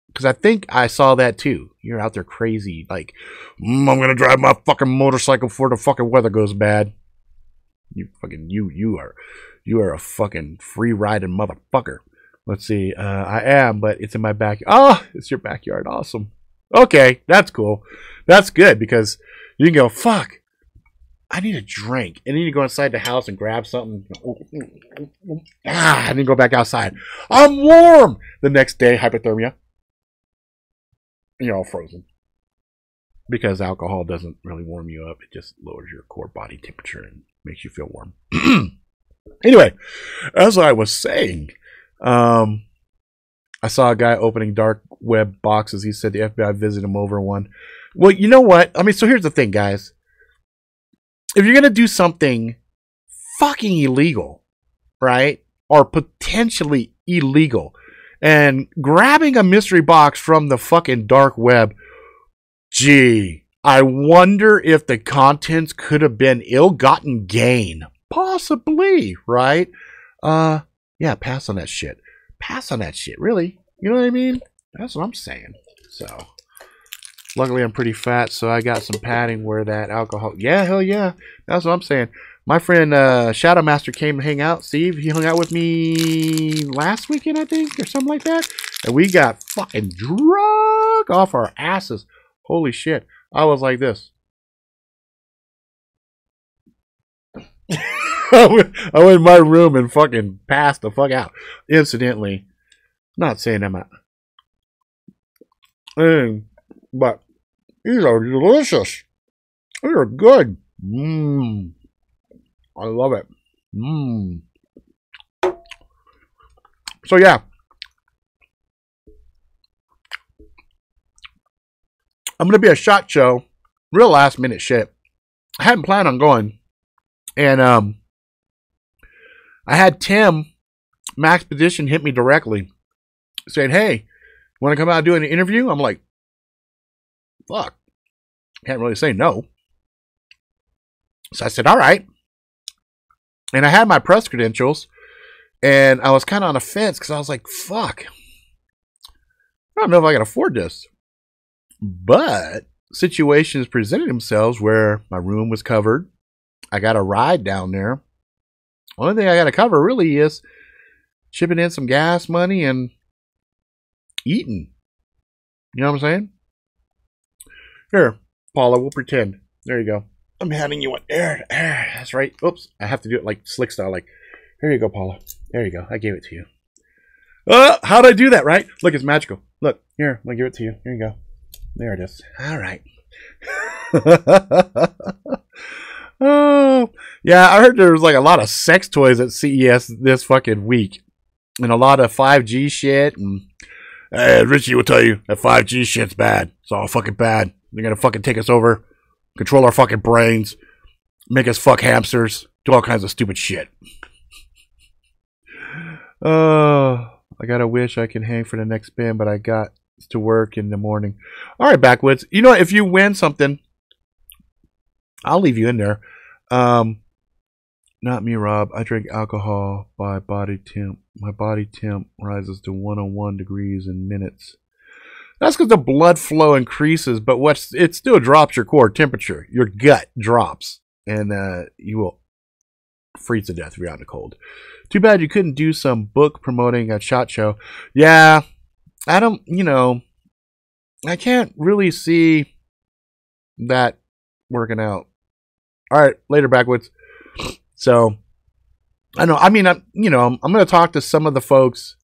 Because I think I saw that too. You're out there crazy, like, I'm gonna drive my fucking motorcycle before the fucking weather goes bad. You are a fucking free riding motherfucker. Let's see. I am, but it's in my backyard. Oh, it's your backyard. Awesome. Okay, that's cool. That's good because You can go, fuck, I need a drink. And then you go inside the house and grab something. And then go back outside. I'm warm. The next day, hypothermia. You're all frozen. Because alcohol doesn't really warm you up. It just lowers your core body temperature and makes you feel warm. Anyway, as I was saying, I saw a guy opening dark web boxes. He said the FBI visited him over one. Well, you know what? I mean, so here's the thing, guys. If you're going to do something fucking illegal, right? Or potentially illegal, and grabbing a mystery box from the fucking dark web, gee, I wonder if the contents could have been ill-gotten gain. Possibly, right? Yeah, pass on that shit. Pass on that shit, really. You know what I mean? That's what I'm saying. So, luckily I'm pretty fat, so I got some padding where that alcohol... Yeah, hell yeah. That's what I'm saying. My friend Shadow Master came to hang out. Steve, he hung out with me last weekend, I think, or something like that. And we got fucking drunk off our asses. Holy shit. I was like this. I went in my room and fucking passed the fuck out. Incidentally, not saying I'm not. But these are delicious. These are good. Mmm. I love it. Mmm. So yeah. I'm going to be a SHOT Show. Real last minute shit. I hadn't planned on going. And I had Tim, Maxpedition, hit me directly. Saying, hey, want to come out and do an interview? I'm like, fuck. Can't really say no. So I said, all right. And I had my press credentials. And I was kind of on the fence because I was like, fuck. I don't know if I can afford this. But situations presented themselves where my room was covered. I got a ride down there. Only thing I got to cover really is shipping in some gas money and eating. You know what I'm saying? Here, Paula, we'll pretend. There you go. I'm handing you one. There, that's right. Oops, I have to do it like slick style. Like, here you go, Paula. There you go. I gave it to you. How'd I do that, right? Look, it's magical. Look, here, I'm going to give it to you. Here you go. There it is. All right. Oh, yeah, I heard there was like a lot of sex toys at CES this fucking week. And a lot of 5G shit. And Richie will tell you that 5G shit's bad. It's all fucking bad. They're going to fucking take us over, control our fucking brains, make us fuck hamsters, do all kinds of stupid shit. I gotta wish I could hang for the next spin, but I got to work in the morning. All right, Backwoods. You know, if you win something, I'll leave you in there. Not me, Rob. I drink alcohol by body temp. My body temp rises to 101 degrees in minutes. That's because the blood flow increases, but it still drops your core temperature. Your gut drops, and you will freeze to death if you're out in the cold. Too bad you couldn't do some book promoting a SHOT Show. Yeah, I don't, I can't really see that working out. All right, later, Backwoods. So, I'm going to talk to some of the folks.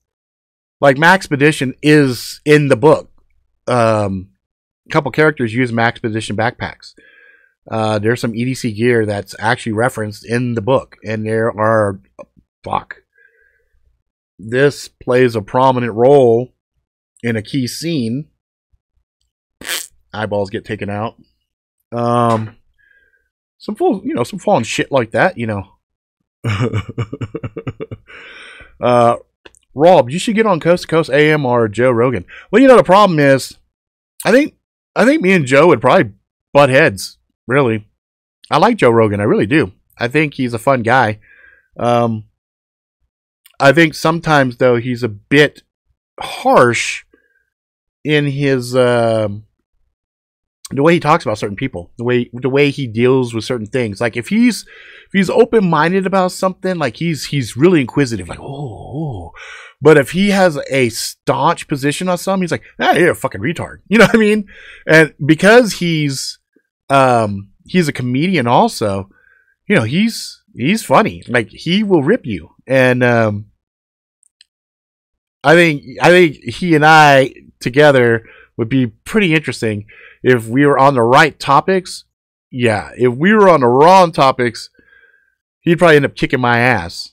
Like, Maxpedition is in the book. A couple characters use Maxpedition backpacks. There's some EDC gear that's actually referenced in the book. And there are... Fuck. This plays a prominent role in a key scene. Eyeballs get taken out. Some fallen shit like that, Rob, you should get on Coast to Coast AM or Joe Rogan. Well, the problem is, I think me and Joe would probably butt heads. Really, I like Joe Rogan. I really do. I think he's a fun guy. I think sometimes though he's a bit harsh in his the way he talks about certain people, the way he deals with certain things. Like if he's open-minded about something, like he's really inquisitive, like oh. But if he has a staunch position on something, he's like, you're a fucking retard. You know what I mean? And because he's He's a comedian also. You know, he's funny. Like, he will rip you. And I think he and I together would be pretty interesting if we were on the right topics. Yeah, if we were on the wrong topics, he'd probably end up kicking my ass,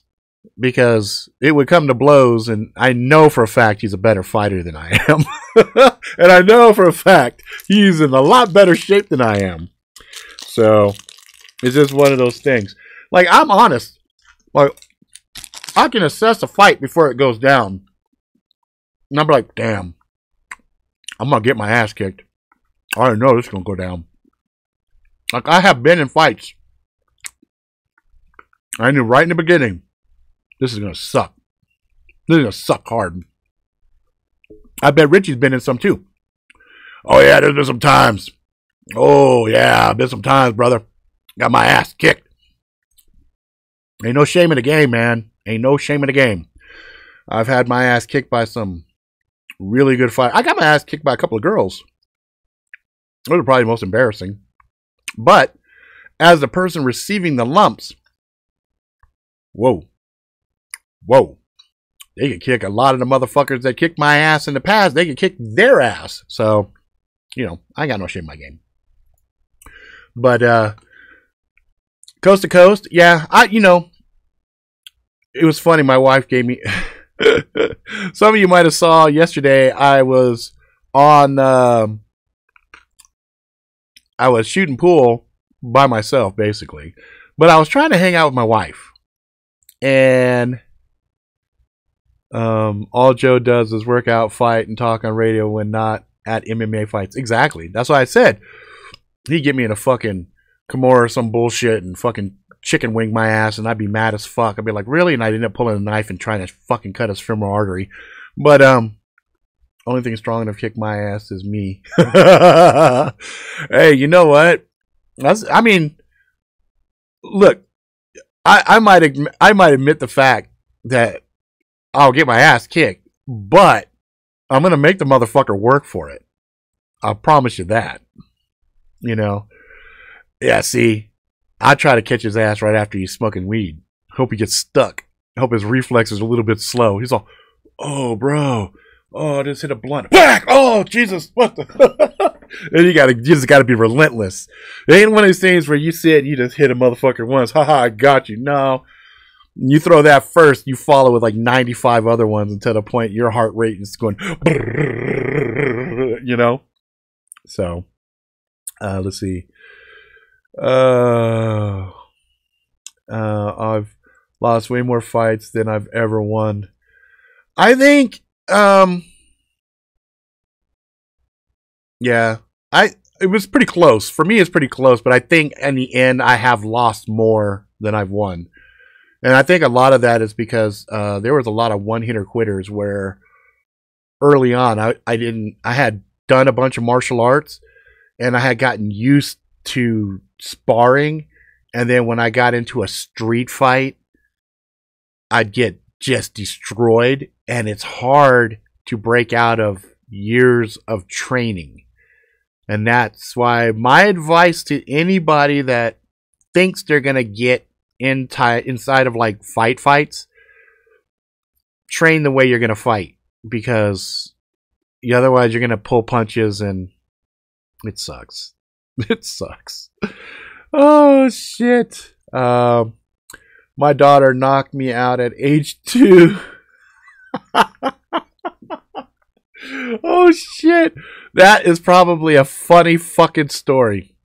because it would come to blows, and I know for a fact he's a better fighter than I am. And I know for a fact he's in a lot better shape than I am. So it's just one of those things. Like, I'm honest. Like, I can assess a fight before it goes down. And I'm like, damn, I'm going to get my ass kicked. I already know this is going to go down. Like, I have been in fights. I knew right in the beginning, this is going to suck. This is going to suck hard. I bet Richie's been in some too. Oh, yeah, there's been some times. Oh, yeah, been some times, brother. Got my ass kicked. Ain't no shame in the game, man. Ain't no shame in the game. I've had my ass kicked by some really good fight. I got my ass kicked by a couple of girls. Those are probably the most embarrassing. But as the person receiving the lumps, whoa. They can kick a lot of the motherfuckers that kicked my ass in the past. They can kick their ass. So, you know, I ain't got no shame in my game. But coast to coast, yeah, you know, it was funny. My wife gave me some of you might have saw yesterday. I was on I was shooting pool by myself, basically, but I was trying to hang out with my wife, and all Joe does is work out, fight, and talk on radio when not at MMA fights. Exactly. That's why I said he'd get me in a fucking Kimura or some bullshit and fucking chicken wing my ass, and I'd be mad as fuck. I'd be like, really? And I'd end up pulling a knife and trying to fucking cut his femoral artery. But only thing strong enough to kick my ass is me. Hey, you know what? I mean, look, I might admit the fact that I'll get my ass kicked, but I'm gonna make the motherfucker work for it. I promise you that. You know? Yeah, see, I try to catch his ass right after he's smoking weed. Hope he gets stuck. I hope his reflexes are a little bit slow. He's all, oh, bro. Oh, I just hit a blunt. Whack! Oh, Jesus. What the? And you just gotta be relentless. It ain't one of those things where you sit and you just hit a motherfucker once. Haha, I got you. No. You throw that first, you follow with like 95 other ones until the point your heart rate is going, you know? So, let's see. I've lost way more fights than I've ever won. I think, yeah, it was pretty close. For me, it's pretty close, but I think in the end, I have lost more than I've won. And I think a lot of that is because there was a lot of one-hitter quitters where early on I had done a bunch of martial arts and I had gotten used to sparring, and then when I got into a street fight, I'd get just destroyed, and it's hard to break out of years of training. And that's why my advice to anybody that thinks they're gonna get inside of like fights, train the way you're gonna fight, because otherwise you're gonna pull punches and it sucks. It sucks. Oh shit. My daughter knocked me out at age 2. Oh shit. That is probably a funny fucking story.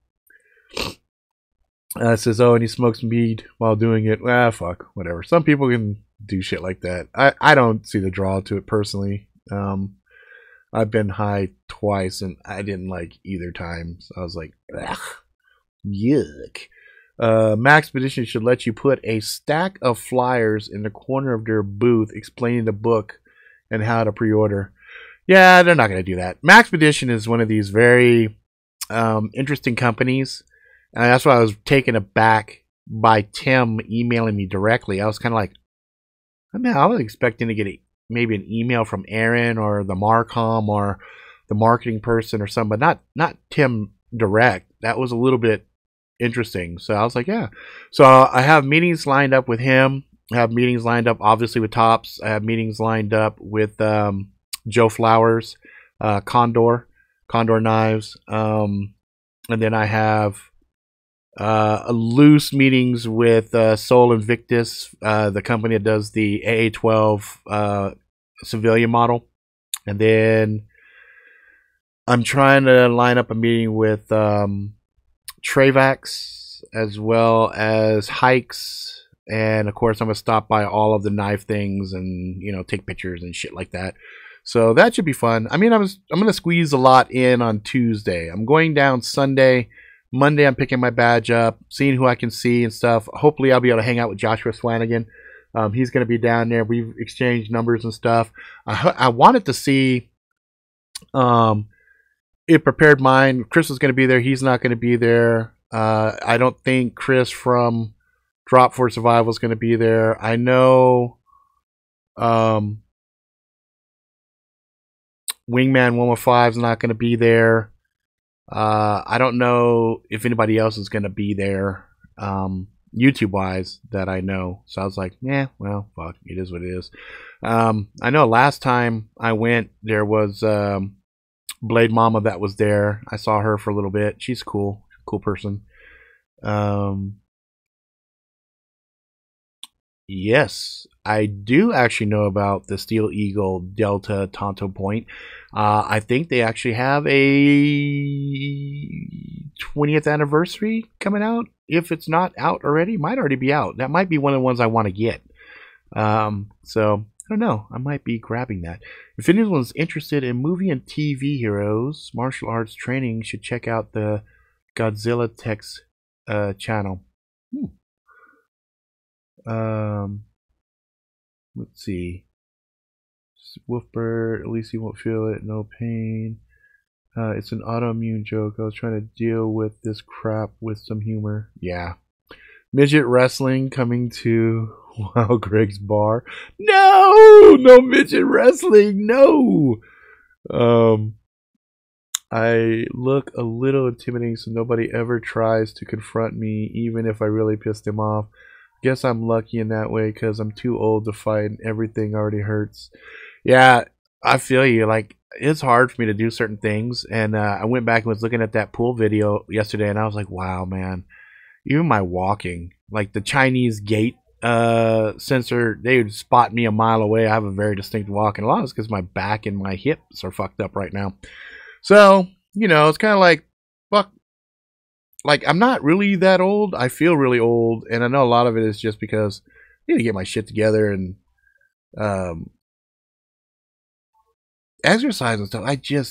Says, oh, and he smokes weed while doing it. Ah, fuck, whatever. Some people can do shit like that. I don't see the draw to it personally. I've been high twice and I didn't like either time. So I was like, ugh, yuck. Maxpedition should let you put a stack of flyers in the corner of their booth explaining the book and how to pre-order. Yeah, they're not going to do that. Maxpedition is one of these very interesting companies. And that's why I was taken aback by Tim emailing me directly. I was kind of like, I mean, I was expecting to get maybe an email from Aaron or the Marcom or the marketing person or something, but not Tim direct. that was a little bit interesting. So I was like, yeah. So I have meetings lined up with him. I have meetings lined up, obviously, with Tops. I have meetings lined up with Joe Flowers, Condor Knives. And then I have loose meetings with Soul Invictus, the company that does the AA-12 civilian model. And then I'm trying to line up a meeting with Travax, as well as Hikes. And of course, I'm going to stop by all of the knife things and, you know, take pictures and shit like that. So that should be fun. I mean, I'm going to squeeze a lot in on Tuesday. I'm going down Sunday. Monday, I'm picking my badge up, seeing who I can see and stuff. Hopefully, I'll be able to hang out with Joshua Swanigan. He's going to be down there. We've exchanged numbers and stuff. I wanted to see It Prepared Mind. Chris is going to be there. He's not going to be there. I don't think Chris from Drop for Survival is going to be there. I know Wingman 115 is not going to be there. I don't know if anybody else is going to be there, YouTube wise, that I know. So I was like, yeah, well, fuck, it is what it is. I know last time I went, there was Blade Mama that was there. I saw her for a little bit. She's cool person. Yes, I do actually know about the Steel Eagle Delta Tonto Point. I think they actually have a 20th anniversary coming out. If it's not out already, might already be out. That might be one of the ones I want to get. So I don't know. I might be grabbing that. If anyone's interested in movie and TV heroes, martial arts training, should check out the Godzilla Tech's channel. Let's see. Wolfbird, at least you won't feel it. No pain. It's an autoimmune joke. I was trying to deal with this crap with some humor. Yeah. Midget wrestling coming to Wow Greg's bar. No midget wrestling. No. I look a little intimidating, so nobody ever tries to confront me, even if I really pissed him off. Guess I'm lucky in that way because I'm too old to fight and everything already hurts. Yeah, I feel you. Like, it's hard for me to do certain things. And I went back and was looking at that pool video yesterday, and I was like, wow, man. Even my walking, like the Chinese gate sensor, they would spot me a mile away. I have a very distinct walk, and a lot of it's because my back and my hips are fucked up right now. So, you know, it's kind of like, fuck. Like, I'm not really that old. I feel really old, and I know a lot of it is just because I need to get my shit together and exercise and stuff. I get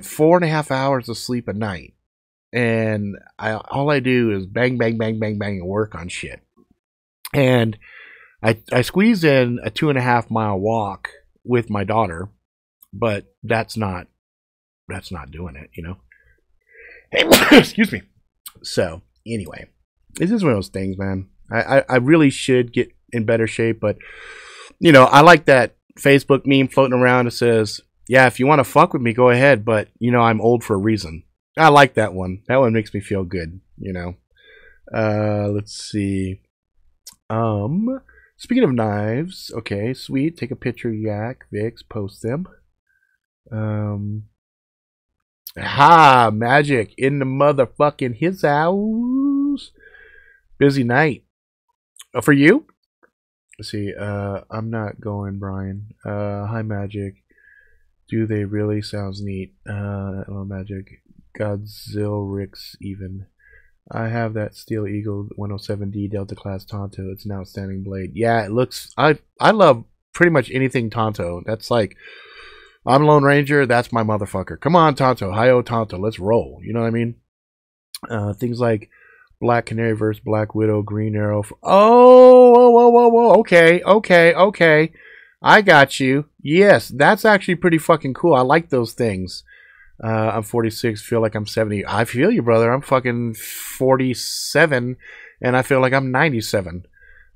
4.5 hours of sleep a night, and all I do is bang, bang, bang, bang, bang, and work on shit. And I squeeze in a 2.5 mile walk with my daughter, but that's not doing it, you know. Excuse me. So anyway, this is one of those things, man. I really should get in better shape, but you know, I like that Facebook meme floating around that says, yeah, if you want to fuck with me, go ahead, but you know, I'm old for a reason. I like that one. That one makes me feel good, you know. Let's see. Speaking of knives, okay, sweet. Take a picture, Yak, Vix, post them. Magic in the motherfucking his house. Busy night. For you? Let's see. I'm not going, Brian. Hi, Magic. Do they really? Sounds neat. Hello, Magic. Godzilla Ricks even. I have that Steel Eagle 107D Delta Class Tonto. It's an outstanding blade. Yeah, it looks... I love pretty much anything Tonto. That's like... I'm Lone Ranger, that's my motherfucker. Come on, Tonto. Hi-yo, Tonto. Let's roll. You know what I mean? Things like Black Canary vs. Black Widow, Green Arrow. Whoa. Okay. I got you. Yes, that's actually pretty fucking cool. I like those things. I'm 46, feel like I'm 70. I feel you, brother. I'm fucking 47, and I feel like I'm 97.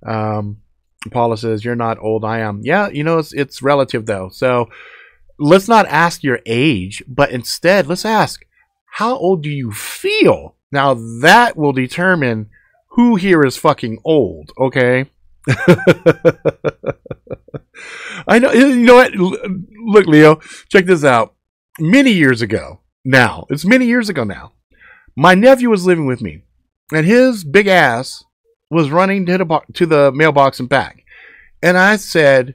Paula says, you're not old, I am. Yeah, you know, it's relative, though. So... let's not ask your age, but instead, let's ask, how old do you feel? Now that will determine who here is fucking old, okay? I know, you know what? Look, Leo, check this out. Many years ago now, my nephew was living with me, and his big ass was running to the mailbox and back. And I said,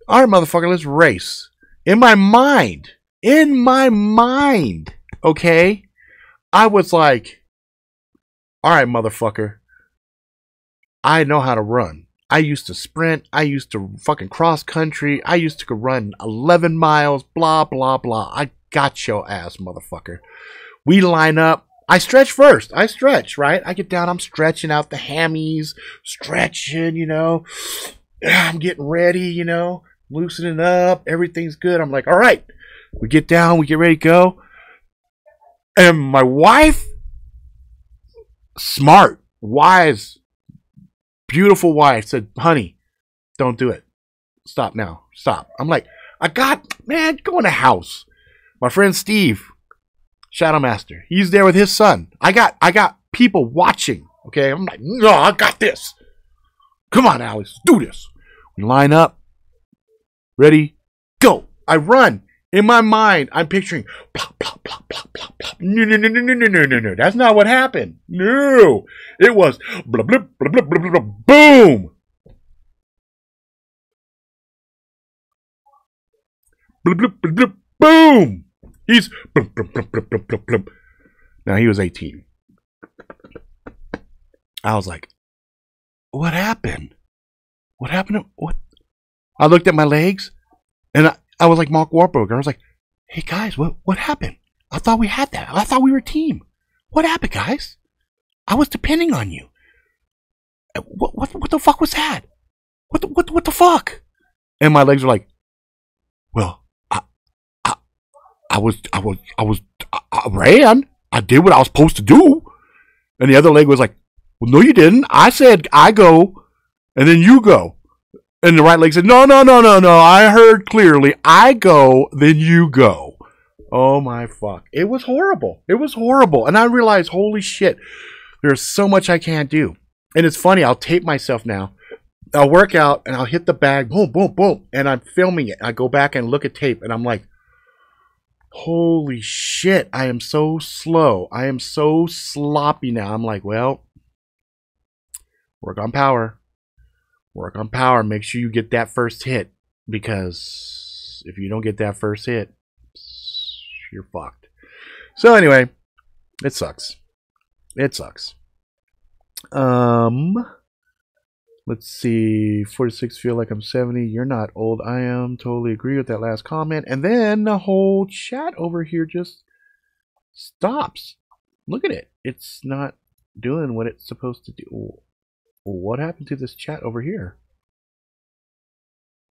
all right, motherfucker, let's race. In my mind, okay? I was like, all right, motherfucker, I know how to run. I used to sprint. I used to fucking cross country. I used to run 11 miles, blah, blah, blah. I got your ass, motherfucker. We line up. I stretch first. I stretch, right? I get down. I'm stretching out the hammies, stretching, you know. I'm getting ready, you know, loosening up. Everything's good. I'm like, all right. We get down. We get ready to go. And my wife, smart, wise, beautiful wife, said, honey, don't do it. Stop now. Stop. I'm like, man, go in the house. My friend Steve, Shadow Master, he's there with his son. I got people watching. Okay. I'm like, no, I got this. Come on, Alex, do this. We line up. Ready, go. I run. In my mind, I'm picturing plop, plop, plop, plop, plop, plop. No. That's not what happened. No. It was blah, blah, blah, blah, blah, blah, boom. Blah, blah, blah, blah, boom. He's blah, blah, blah, blah, blah, blah, blah. Now he was 18. I was like, what happened? What happened? What? I looked at my legs and I was like Mark Wahlberg. I was like, hey guys, what happened? I thought we had that. I thought we were a team. What happened, guys? I was depending on you. What the fuck was that? What the fuck? And my legs were like, well, I ran. I did what I was supposed to do. And the other leg was like, well, no, you didn't. I said I go, and then you go. And the right leg said, no. I heard clearly. I go, then you go. Oh, my fuck. It was horrible. And I realized, holy shit, there's so much I can't do. And it's funny. I'll tape myself now. I'll work out, and I'll hit the bag. Boom, boom, boom. And I'm filming it. I go back and look at tape, and I'm like, holy shit. I am so slow. I am so sloppy now. I'm like, well, work on power. Work on power. Make sure you get that first hit, because if you don't get that first hit, you're fucked. So anyway, it sucks. It sucks. Let's see. 46 feel like I'm 70. You're not old. I am. Totally agree with that last comment. And then the whole chat over here just stops. Look at it. It's not doing what it's supposed to do. What happened to this chat over here?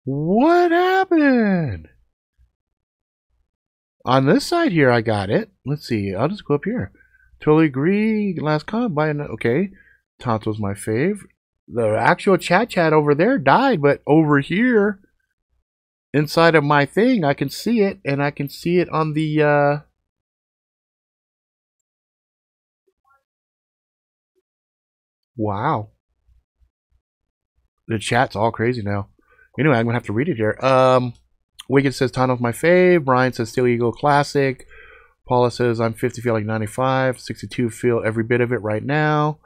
What happened? On this side here, I got it. Let's see. I'll just go up here. Totally agree. Last comment. Okay. Tonto's my fave. The actual chat over there died, but over here, inside of my thing, I can see it, and I can see it on the wow. The chat's all crazy now. Anyway, I'm gonna have to read it here. Wicked says Tano's my fave. Brian says Steel Eagle classic. Paula says I'm 50, feel like 95. 62, feel every bit of it right now.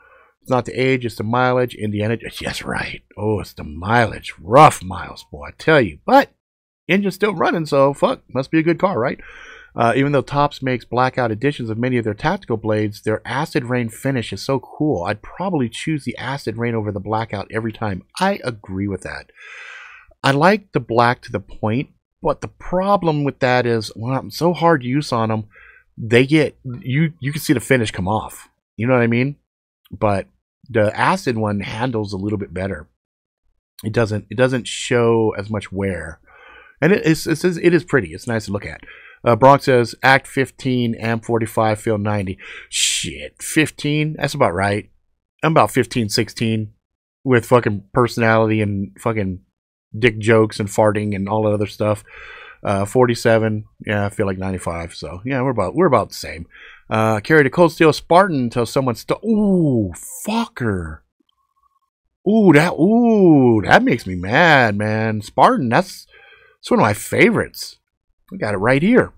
It's not the age, it's the mileage. Indiana, yes, right. Oh, it's the mileage. Rough miles, boy, I tell you. But engine's still running, so fuck, must be a good car, right? Even though Topps makes blackout editions of many of their tactical blades, their acid rain finish is so cool. I'd probably choose the acid rain over the blackout every time. I agree with that. I like the black to the point, but the problem with that is when I'm so hard use on them, they get you can see the finish come off. You know what I mean? But the acid one handles a little bit better. It doesn't show as much wear, and it is pretty. It's nice to look at. Bronx says Act 15, Amp 45, feel 90. Shit, 15? That's about right. I'm about 15, 16 with fucking personality and fucking dick jokes and farting and all that other stuff. 47, yeah, I feel like 95. So yeah, we're about the same. Carried a cold steel Spartan until someone stole. Ooh, fucker. Ooh, that makes me mad, man. Spartan, that's one of my favorites. We got it right here.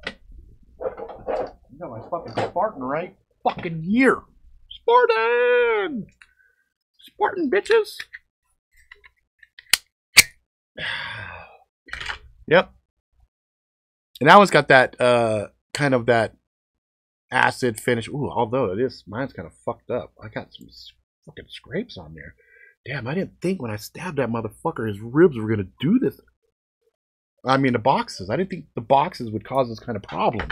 You got my fucking Spartan right fucking here. Spartan! Spartan, bitches. Yep. And that one's got that, kind of that acid finish. Ooh, although mine's kind of fucked up. I got some fucking scrapes on there. Damn, I didn't think when I stabbed that motherfucker his ribs were gonna do this. I mean, the boxes. I didn't think the boxes would cause this kind of problem.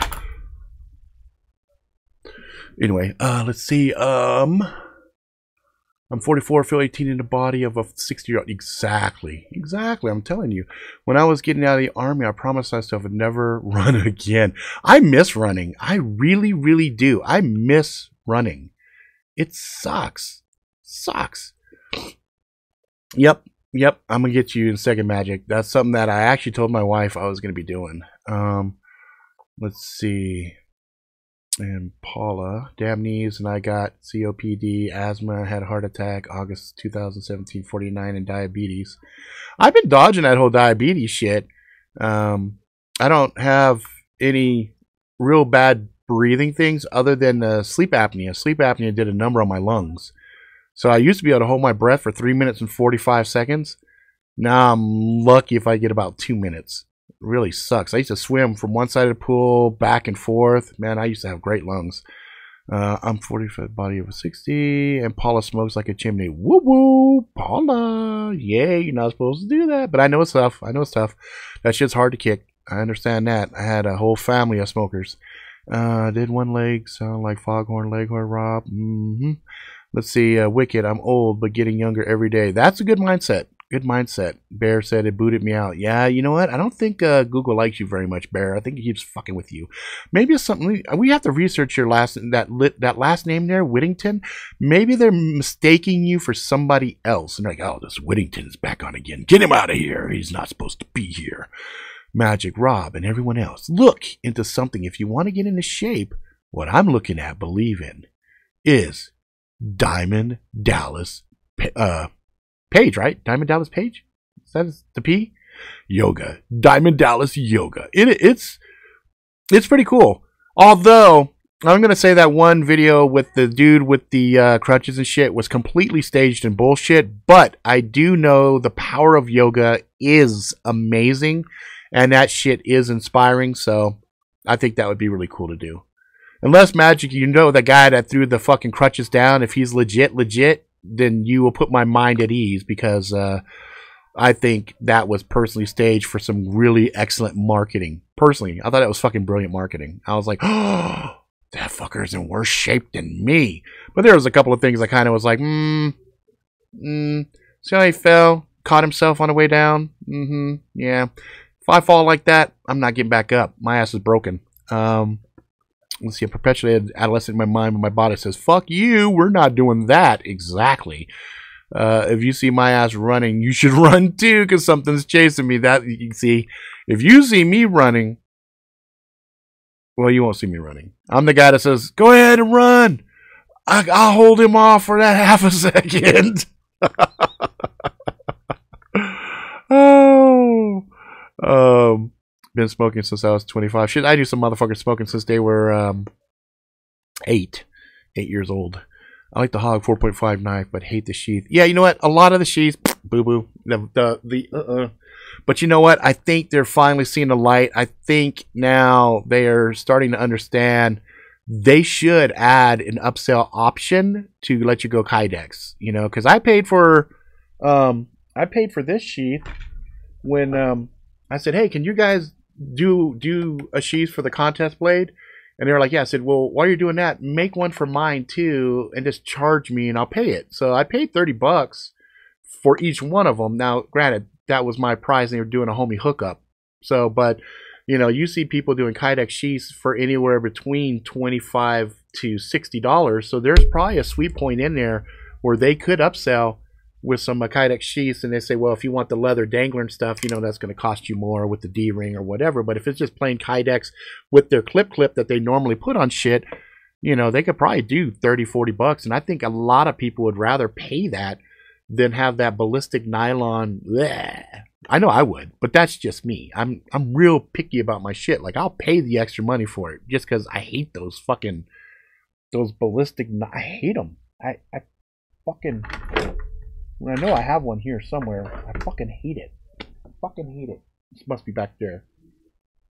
Anyway, let's see. I'm 44, feel 18 in the body of a 60-year-old. Exactly. I'm telling you. When I was getting out of the army, I promised myself I'd never run again. I miss running. I really, really do. I miss running. It sucks. Yep. I'm going to get you in second magic. That's something that I actually told my wife I was going to be doing. Let's see. And Paula, damn knees, and I got COPD, asthma, had a heart attack, August 2017, 49, and diabetes. I've been dodging that whole diabetes shit. I don't have any real bad breathing things other than sleep apnea. Sleep apnea did a number on my lungs. So I used to be able to hold my breath for 3 minutes and 45 seconds. Now I'm lucky if I get about 2 minutes. Really sucks. I used to swim from one side of the pool back and forth. Man, I used to have great lungs. I'm 45, body over 60, and Paula smokes like a chimney. Woo woo, Paula. Yay, you're not supposed to do that, but I know it's tough. That shit's hard to kick. I understand that. I had a whole family of smokers. Did one leg sound like Foghorn Leghorn Rob? Let's see. Wicked. I'm old, but getting younger every day. That's a good mindset. Good mindset. Bear said it booted me out. Yeah, you know what? I don't think Google likes you very much, Bear. I think he keeps fucking with you. Maybe it's something we have to research your last last name there, Whittington. Maybe they're mistaking you for somebody else, and they're like, oh, this Whittington is back on again. Get him out of here. He's not supposed to be here. Magic Rob and everyone else, look into something. If you want to get into shape, what I'm looking at, believe in, is Diamond Dallas. Page, right? Diamond Dallas Page? Is that the P? Yoga. Diamond Dallas Yoga. It's pretty cool. Although, I'm going to say that one video with the dude with the crutches and shit was completely staged and bullshit, but I do know the power of yoga is amazing, and that shit is inspiring, so I think that would be really cool to do. Unless Magic, you know the guy that threw the fucking crutches down, if he's legit, then you will put my mind at ease, because I think that was personally staged for some really excellent marketing. Personally, I thought it was fucking brilliant marketing. I was like, oh, that fucker's in worse shape than me. But there was a couple of things I kind of was like, see how he fell? Caught himself on the way down? Yeah. If I fall like that, I'm not getting back up. My ass is broken. Let's see, a perpetuated adolescent in my mind, but my body says, fuck you, we're not doing that. Exactly. If you see my ass running, you should run too, because something's chasing me. That you can see. If you see me running, well, you won't see me running. I'm the guy that says, go ahead and run. I'll hold him off for that half a second. Been smoking since I was 25. Shit, I knew some motherfuckers smoking since they were 8 years old. I like the hog 4.5 knife, but hate the sheath. Yeah, you know what? A lot of the sheaths, boo boo. But you know what? I think they're finally seeing the light. I think now they are starting to understand they should add an upsell option to let you go Kydex. You know, because I paid for this sheath when I said, hey, can you guys do a sheath for the contest blade? And they were like, yeah. I said, well, while you're doing that, make one for mine too, and just charge me and I'll pay it. So I paid $30 for each one of them. Now, granted, that was my price, and they were doing a homie hookup. So, but you know, you see people doing Kydex sheaths for anywhere between $25 to $60. So there's probably a sweet point in there where they could upsell with some Kydex sheaths, and they say, well, if you want the leather dangler and stuff, you know, that's going to cost you more with the D-ring or whatever. But if it's just plain Kydex with their clip that they normally put on shit, you know, they could probably do 30, 40 bucks. And I think a lot of people would rather pay that than have that ballistic nylon. Bleh. I know I would, but that's just me. I'm real picky about my shit. Like, I'll pay the extra money for it just because I hate those ballistic. I hate them. I fucking. I know I have one here somewhere. I fucking hate it. I fucking hate it. This must be back there.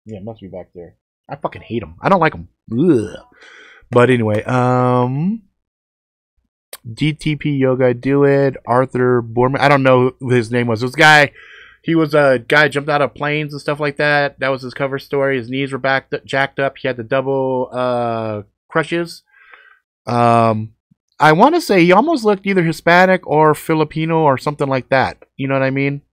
Yeah, it must be back there. I fucking hate them. I don't like them. Ugh. But anyway, DTP Yoga, do it. Arthur Borman. I don't know who his name was. This guy, he was a guy jumped out of planes and stuff like that. That was his cover story. His knees were jacked up. He had the double crushes. I want to say he almost looked either Hispanic or Filipino or something like that. You know what I mean?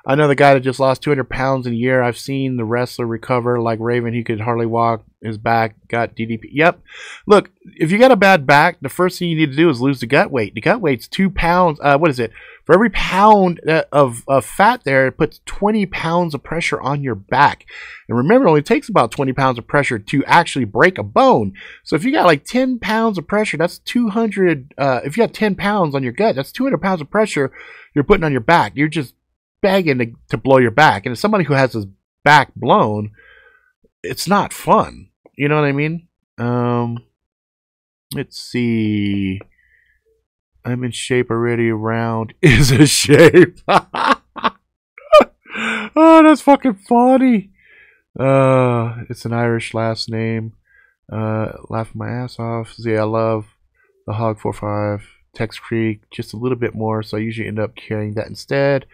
I know the guy that just lost 200 pounds in a year. I've seen the wrestler recover like Raven. He could hardly walk. His back got DDP. Yep. Look, if you got a bad back, the first thing you need to do is lose the gut weight. The gut weight's 2 pounds. What is it? For every pound of fat there, it puts 20 pounds of pressure on your back. And remember, it only takes about 20 pounds of pressure to actually break a bone. So if you got like 10 pounds of pressure, that's 200. If you got 10 pounds on your gut, that's 200 pounds of pressure you're putting on your back. You're just begging to blow your back. And as somebody who has his back blown, it's not fun. You know what I mean? Let's see. I'm in shape already. Round is a shape. Oh, that's fucking funny. It's an Irish last name. Laugh my ass off. See, I love the Hog 45 Tex Creek just a little bit more, so I usually end up carrying that instead.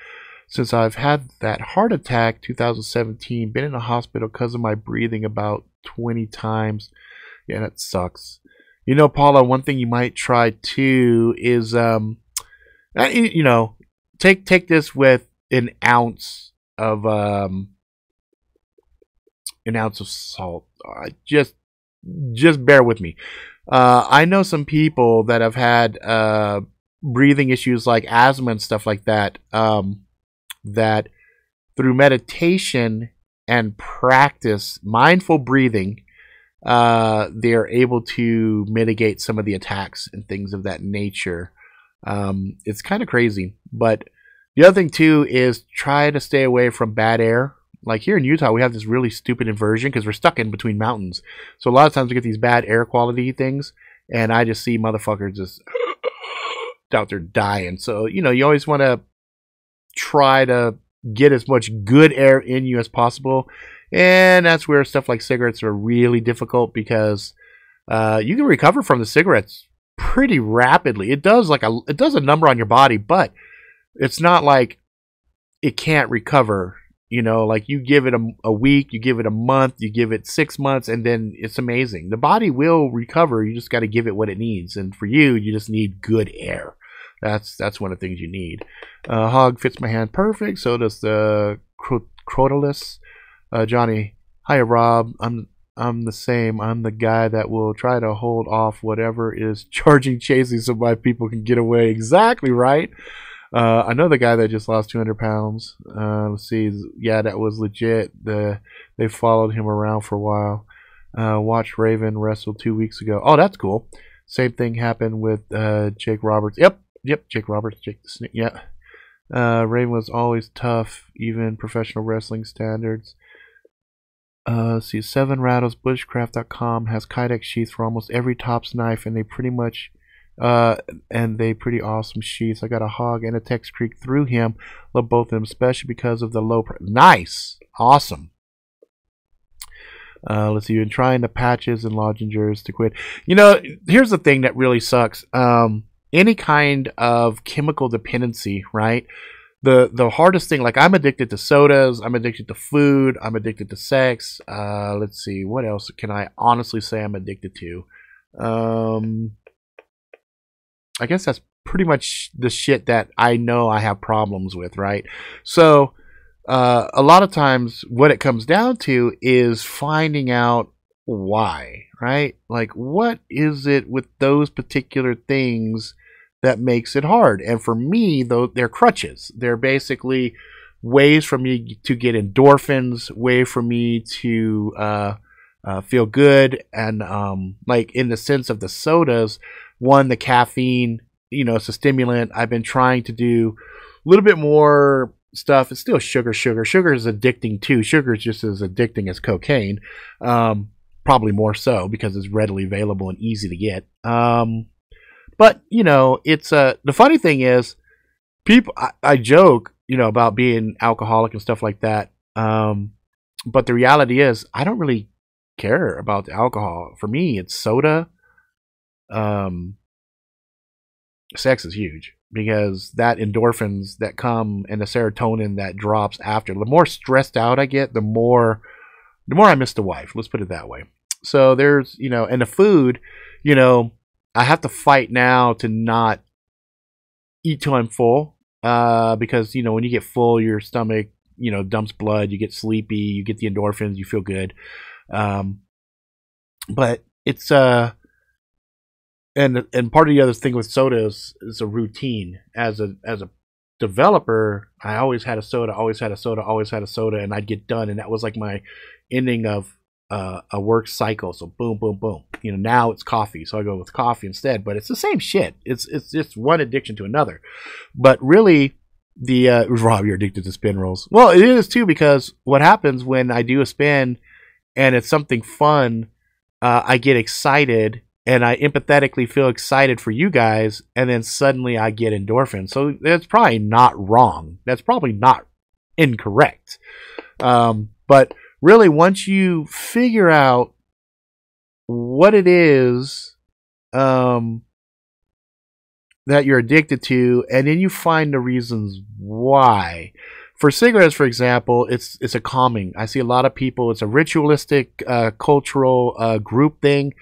Since I've had that heart attack 2017, been in the hospital because of my breathing about 20 times. Yeah, that sucks. You know, Paula, one thing you might try too is, you know, take this with an ounce of salt. Just bear with me. I know some people that have had breathing issues like asthma and stuff like that. That through meditation and practice mindful breathing, they're able to mitigate some of the attacks and things of that nature. It's kind of crazy. But the other thing too is try to stay away from bad air. Like here in Utah, we have this really stupid inversion because we're stuck in between mountains. So a lot of times we get these bad air quality things, and I just see motherfuckers just out there dying. So, you know, you always want to try to get as much good air in you as possible. And that's where stuff like cigarettes are really difficult because you can recover from the cigarettes pretty rapidly. It does a number on your body, but it's not like it can't recover. You know, like you give it a week, you give it a month, you give it 6 months, and then it's amazing. The body will recover. You just got to give it what it needs. And for you, you just need good air. That's one of the things you need. Hog fits my hand perfect. So does the Crotalus. Johnny, hi Rob. I'm the same. I'm the guy that will try to hold off whatever is charging chasing so my people can get away. Exactly right. I know the guy that just lost 200 pounds. Let's see. Yeah, that was legit. They followed him around for a while. Watched Raven wrestle 2 weeks ago. Oh, that's cool. Same thing happened with Jake Roberts. Yep, Jake Roberts. Jake the Snake. Yeah. Raven was always tough, even professional wrestling standards. See, 7 Rattles, Bushcraft.com has Kydex sheaths for almost every tops knife, and they pretty awesome sheaths. I got a Hog and a Tex Creek through him. Love both of them, especially because of the low price. Nice, awesome. Let's see, you've been trying the patches and lozengers to quit. You know, here's the thing that really sucks. Any kind of chemical dependency, right? The hardest thing, like I'm addicted to sodas, I'm addicted to food, I'm addicted to sex. Let's see, what else can I honestly say I'm addicted to? I guess that's pretty much the shit that I know I have problems with, right? So a lot of times what it comes down to is finding out why, right? Like, what is it with those particular things that makes it hard. And for me, though, they're crutches. They're basically ways for me to get endorphins, way for me to feel good. And like in the sense of the sodas, one, the caffeine, you know, it's a stimulant. I've been trying to do a little bit more stuff. It's still sugar. Sugar is addicting too. Sugar is just as addicting as cocaine. Probably more so because it's readily available and easy to get. But you know, it's the funny thing is, people. I joke, you know, about being alcoholic and stuff like that. But the reality is, I don't really care about the alcohol. For me, it's soda. Sex is huge because that endorphins that come and the serotonin that drops after. The more stressed out I get, the more I miss the wife. Let's put it that way. So there's, you know, and the food, you know, I have to fight now to not eat till I'm full. Because, you know, when you get full, your stomach, you know, dumps blood, you get sleepy, you get the endorphins, you feel good. But it's, and part of the other thing with sodas is a routine. As a developer, I always had a soda, and I'd get done, and that was like my ending of a work cycle. So boom, boom, boom. You know, now it's coffee, so I go with coffee instead. But it's the same shit. It's just one addiction to another. But really, Rob, you're addicted to spin rolls. Well, it is too, because what happens when I do a spin and it's something fun, I get excited. And I empathetically feel excited for you guys, and then suddenly I get endorphins. So that's probably not wrong. That's probably not incorrect. But really, once you figure out what it is that you're addicted to, and then you find the reasons why. For cigarettes, for example, it's a calming. I see a lot of people. It's a ritualistic, cultural group thing.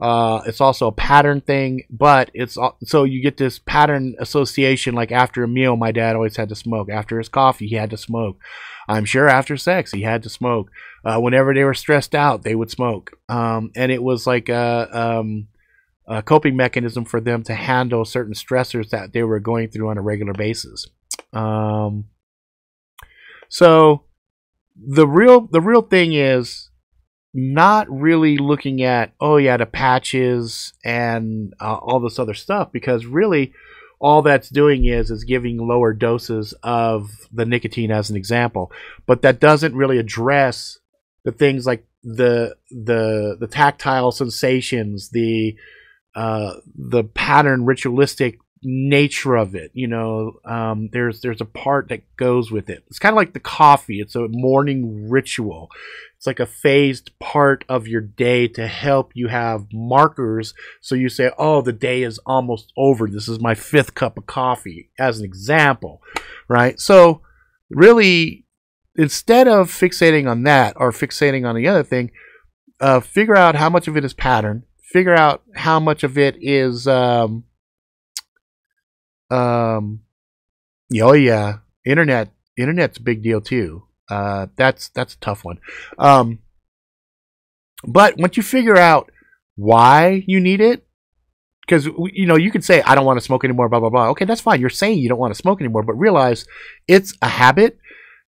It's also a pattern thing, but it's so you get this pattern association. Like after a meal, my dad always had to smoke. After his coffee, he had to smoke. I'm sure after sex, he had to smoke. Whenever they were stressed out, they would smoke. And it was like a coping mechanism for them to handle certain stressors that they were going through on a regular basis. So the real thing is not really looking at, oh yeah, the patches and all this other stuff, because really all that's doing is giving lower doses of the nicotine as an example. But that doesn't really address the things like the tactile sensations, the pattern ritualistic nature of it. You know, there's a part that goes with it. It's kind of like the coffee. It's a morning ritual. It's like a phased part of your day to help you have markers. So you say, oh, the day is almost over. This is my 5th cup of coffee, as an example, right? So really, instead of fixating on that or fixating on the other thing, figure out how much of it is pattern. Figure out how much of it is, oh yeah, internet's a big deal too. That's a tough one. But once you figure out why you need it, because, you know, you could say, I don't want to smoke anymore, blah, blah, blah. Okay, that's fine. You're saying you don't want to smoke anymore, but realize it's a habit.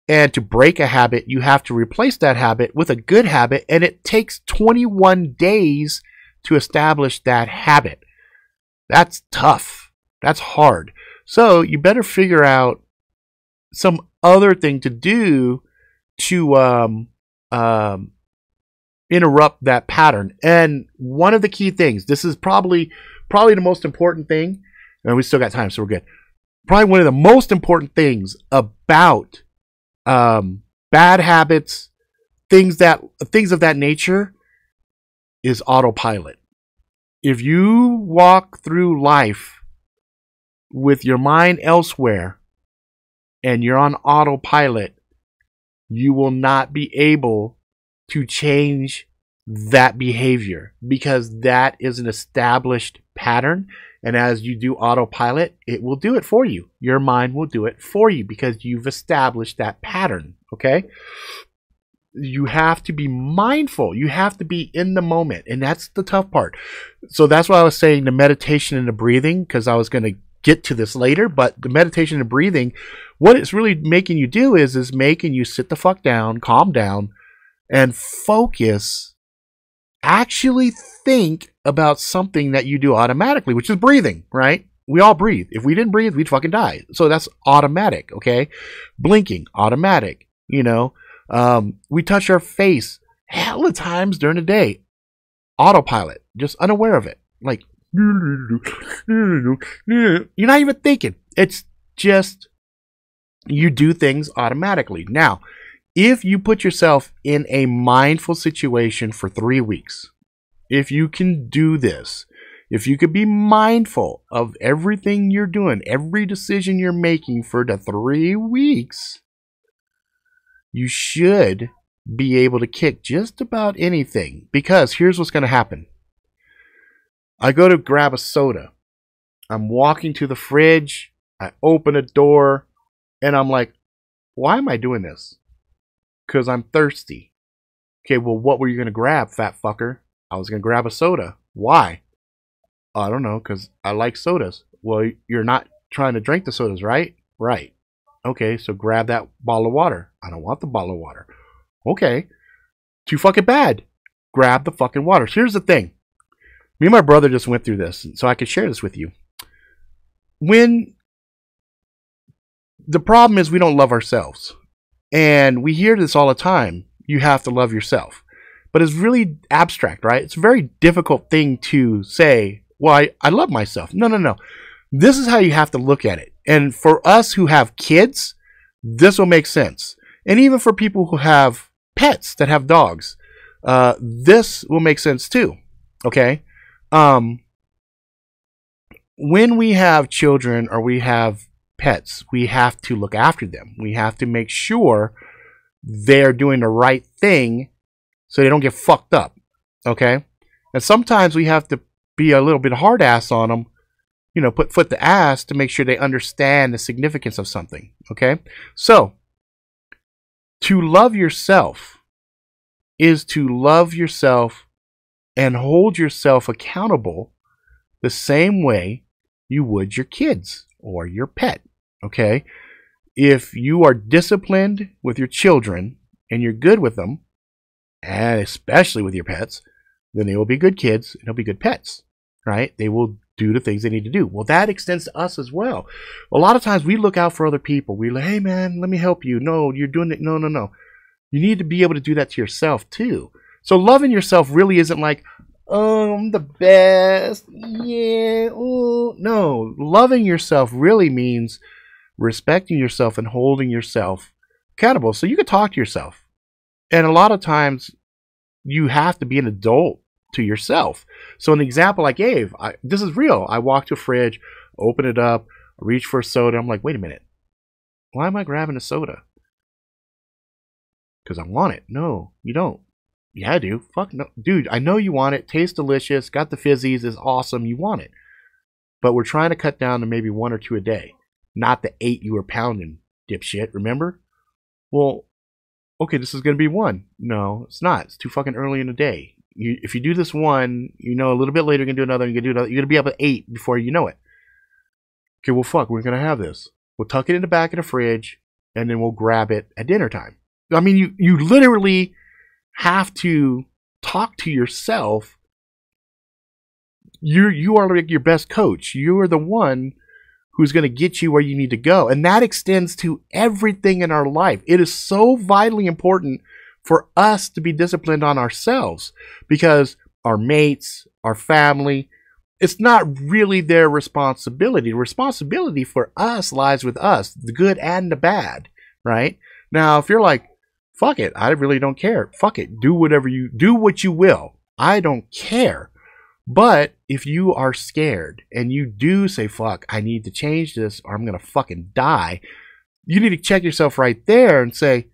And to break a habit, you have to replace that habit with a good habit. And it takes 21 days to establish that habit. That's tough. That's hard. So you better figure out some other thing to do to interrupt that pattern. And one of the key things, this is probably the most important thing, and we still got time, so we're good. Probably one of the most important things about bad habits, things of that nature, is autopilot. If you walk through life with your mind elsewhere and you're on autopilot, you will not be able to change that behavior, because that is an established pattern. And as you do autopilot, it will do it for you. Your mind will do it for you because you've established that pattern. Okay? You have to be mindful. You have to be in the moment. And that's the tough part. So that's why I was saying the meditation and the breathing, because I was going to get to this later, but the meditation and breathing, what it's really making you do is making you sit the fuck down, calm down, and focus. Actually think about something that you do automatically, which is breathing, right? We all breathe. If we didn't breathe, we'd fucking die. So that's automatic, okay? Blinking, automatic, you know. We touch our face hella times during the day. Autopilot, just unaware of it. Like, you're not even thinking. It's just, you do things automatically. Now, if you put yourself in a mindful situation for 3 weeks, if you can do this, if you could be mindful of everything you're doing, every decision you're making for the 3 weeks, you should be able to kick just about anything. Because here's what's going to happen. I go to grab a soda. I'm walking to the fridge. I open a door. And I'm like, why am I doing this? Because I'm thirsty. Okay, well, what were you going to grab, fat fucker? I was going to grab a soda. Why? I don't know, because I like sodas. Well, you're not trying to drink the sodas, right? Right. Okay, so grab that bottle of water. I don't want the bottle of water. Okay. Too fucking bad. Grab the fucking water. Here's the thing. Me and my brother just went through this, so I could share this with you. When the problem is we don't love ourselves. And we hear this all the time. You have to love yourself. But it's really abstract, right? It's a very difficult thing to say, well, I love myself. No. This is how you have to look at it. And for us who have kids, this will make sense. And even for people who have pets that have dogs, this will make sense too. Okay? When we have children or we have pets, we have to look after them. We have to make sure they're doing the right thing so they don't get fucked up. Okay? And sometimes we have to be a little bit hard ass on them, you know, put foot to ass to make sure they understand the significance of something. Okay? So, to love yourself is to love yourself and hold yourself accountable the same way you would your kids or your pet. Okay? If you are disciplined with your children and you're good with them, and especially with your pets, then they will be good kids and they'll be good pets, right? They will do the things they need to do. Well, that extends to us as well. A lot of times we look out for other people. We're like, hey man, let me help you. No, you're doing it. No. You need to be able to do that to yourself too. So loving yourself really isn't like, oh, I'm the best. Yeah. Oh. No, loving yourself really means respecting yourself and holding yourself accountable. So you can talk to yourself. And a lot of times you have to be an adult to yourself. So an example I gave, this is real. I walked to a fridge, open it up, reach for a soda. I'm like, wait a minute. Why am I grabbing a soda? Because I want it. No, you don't. Yeah, I do. Fuck no. Dude, I know you want it. Tastes delicious. Got the fizzies. Is awesome. You want it. But we're trying to cut down to maybe 1 or 2 a day. Not the 8 you were pounding, dipshit. Remember? Well, okay, this is going to be 1. No, it's not. It's too fucking early in the day. If you do this 1, you know, a little bit later you're going to do another, you're going to do another. You're going to be up at 8 before you know it. Okay, well, fuck, we're going to have this. We'll tuck it in the back of the fridge, and then we'll grab it at dinner time. I mean, you literally have to talk to yourself. You are like your best coach. You are the one who's going to get you where you need to go. And that extends to everything in our life. It is so vitally important for us to be disciplined on ourselves, because our mates, our family, it's not really their responsibility. The responsibility for us lies with us, the good and the bad, right? Now, if you're like, fuck it, I really don't care. Fuck it, do what you will. I don't care. But if you are scared and you do say, fuck, I need to change this or I'm going to fucking die, you need to check yourself right there and say,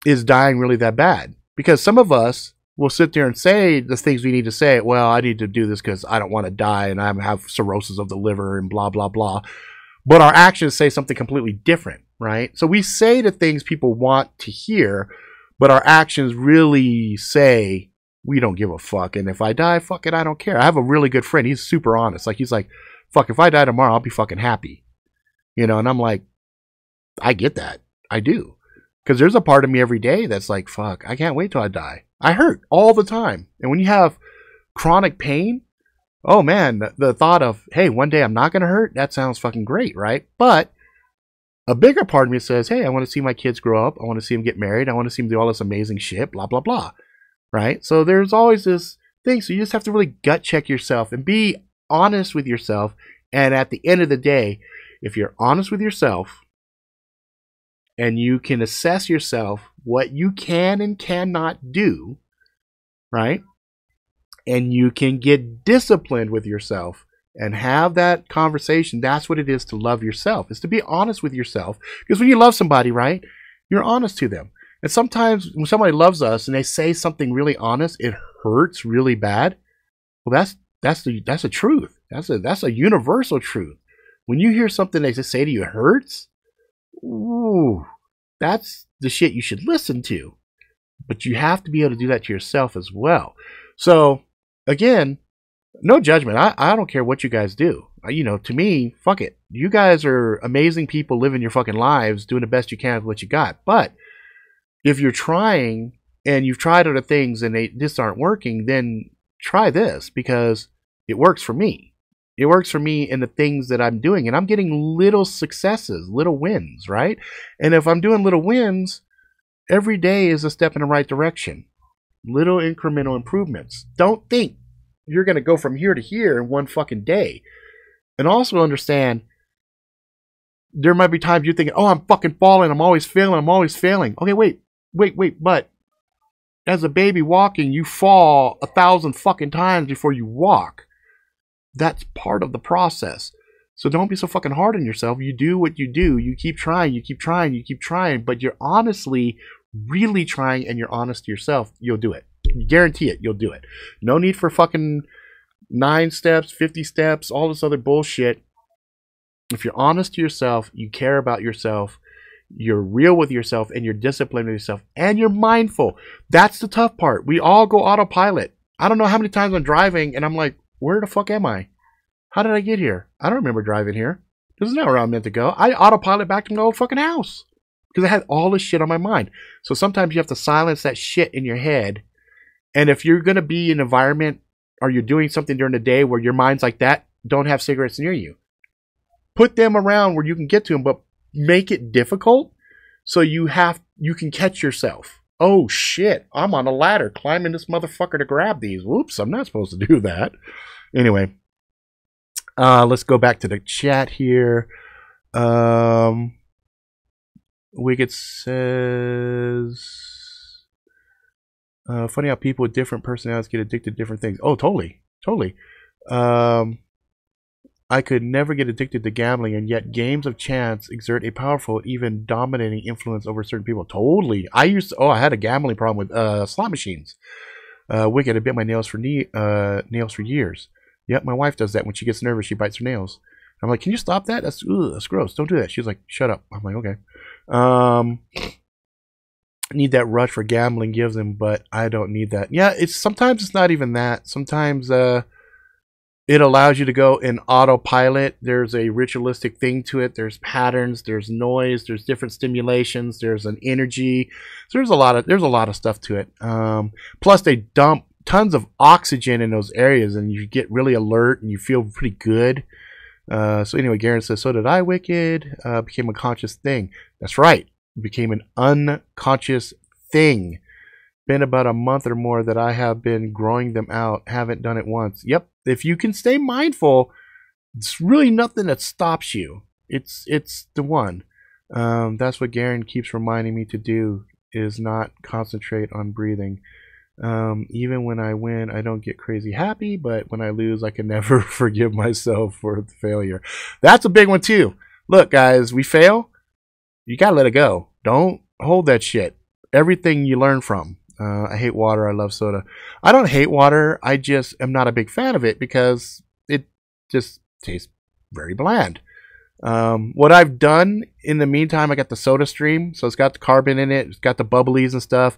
is dying really that bad? Because some of us will sit there and say the things we need to say. Well, I need to do this because I don't want to die and I have cirrhosis of the liver and blah, blah, blah. But our actions say something completely different, right? So we say the things people want to hear, but our actions really say, we don't give a fuck. And if I die, fuck it, I don't care. I have a really good friend. He's super honest. Like, he's like, fuck, if I die tomorrow, I'll be fucking happy. You know, and I'm like, I get that. I do. Because there's a part of me every day that's like, fuck, I can't wait till I die. I hurt all the time. And when you have chronic pain, oh man, the thought of, hey, one day I'm not going to hurt, that sounds fucking great, right? But a bigger part of me says, hey, I want to see my kids grow up. I want to see them get married. I want to see them do all this amazing shit, blah, blah, blah. Right? So there's always this thing. So you just have to really gut check yourself and be honest with yourself. And at the end of the day, if you're honest with yourself and you can assess yourself, what you can and cannot do, right? And you can get disciplined with yourself and have that conversation. That's what it is to love yourself, is to be honest with yourself. Because when you love somebody, right, you're honest to them. And sometimes when somebody loves us and they say something really honest, it hurts really bad. Well, that's the truth. That's a universal truth. When you hear something they just say to you, it hurts. Ooh, that's the shit you should listen to. But you have to be able to do that to yourself as well. So again, no judgment. I don't care what you guys do. You know, to me, fuck it. You guys are amazing people living your fucking lives, doing the best you can with what you got. But if you're trying and you've tried other things and they just aren't working, then try this, because it works for me. It works for me in the things that I'm doing, and I'm getting little successes, little wins, right? And if I'm doing little wins, every day is a step in the right direction. Little incremental improvements. Don't think you're going to go from here to here in one fucking day. And also understand, there might be times you're thinking, oh, I'm fucking falling, I'm always failing. Okay, wait, but as a baby walking, you fall 1,000 fucking times before you walk. That's part of the process. So don't be so fucking hard on yourself. You do what you do. You keep trying, but you're honestly really trying, and you're honest to yourself. You'll do it. Guarantee it. You'll do it. No need for fucking 9 steps, 50 steps, all this other bullshit. If you're honest to yourself, you care about yourself, you're real with yourself, and you're disciplined with yourself, and you're mindful. That's the tough part. We all go autopilot. I don't know how many times I'm driving and I'm like, where the fuck am I? How did I get here? I don't remember driving here. This is not where I'm meant to go. I autopilot back to my old fucking house because I had all this shit on my mind. So sometimes you have to silence that shit in your head. And if you're going to be in an environment or you're doing something during the day where your mind's like that, don't have cigarettes near you. Put them around where you can get to them, but make it difficult so you can catch yourself. Oh shit, I'm on a ladder climbing this motherfucker to grab these. Whoops, I'm not supposed to do that. Anyway, let's go back to the chat here. Wicked says, funny how people with different personalities get addicted to different things. Oh, totally. I could never get addicted to gambling, and yet games of chance exert a powerful, even dominating influence over certain people. Totally. I had a gambling problem with slot machines. Wicked, I bit my nails for years. Yep, my wife does that. When she gets nervous, she bites her nails. I'm like, can you stop that? That's gross. Don't do that. She's like, shut up. I'm like, okay. Need that rush for gambling gives him, but I don't need that. Yeah, sometimes it's not even that. Sometimes it allows you to go in autopilot. There's a ritualistic thing to it. There's patterns, there's noise, there's different stimulations, there's an energy. So there's a lot of stuff to it. Plus they dump tons of oxygen in those areas and you get really alert and you feel pretty good. So anyway, Garen says, so did I, Wicked. Became a conscious thing. That's right. It became an unconscious thing. Been about a month or more that I have been growing them out. Haven't done it once. Yep. If you can stay mindful, it's really nothing that stops you. It's the one. That's what Garen keeps reminding me to do, is not concentrate on breathing. Even when I win, I don't get crazy happy, but when I lose, I can never forgive myself for the failure. That's a big one too. Look, guys, we fail. You gotta let it go. Don't hold that shit. Everything you learn from. I hate water. I love soda. I don't hate water. I just am not a big fan of it because it just tastes very bland. What I've done in the meantime, I got the Soda Stream. So it's got the carbon in it. It's got the bubblies and stuff.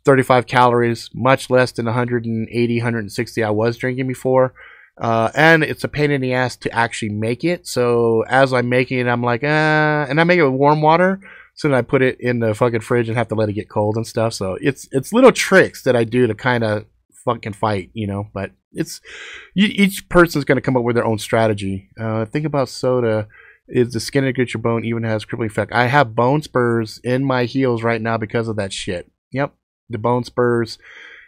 35 calories, much less than 180, 160 I was drinking before. And it's a pain in the ass to actually make it. So as I'm making it, I'm like, and I make it with warm water. So then I put it in the fucking fridge and have to let it get cold and stuff. So it's little tricks that I do to kind of fucking fight, you know. But it's each person's going to come up with their own strategy. Think about soda. Is the skin that gets your bone even has crippling effect? I have bone spurs in my heels right now because of that shit. Yep, the bone spurs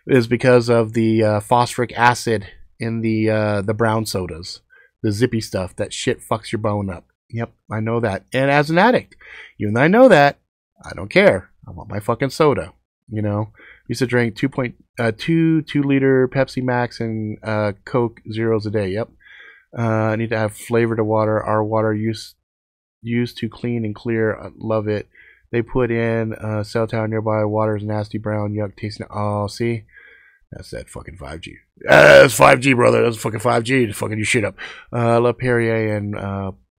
is because of the phosphoric acid in the brown sodas, the zippy stuff. That shit fucks your bone up. Yep, I know that. And as an addict, even though I know that, I don't care. I want my fucking soda. You know, I used to drink 2.2 liter Pepsi Max and Coke Zeros a day. Yep. I need to have flavor to water. Our water used to clean and clear. I love it. They put in cell tower nearby. Water is nasty brown. Yuck. Tasting. Oh, see, that's that fucking 5G. That's 5G, brother. That's fucking 5G. Just fucking you shit up. I love Perrier and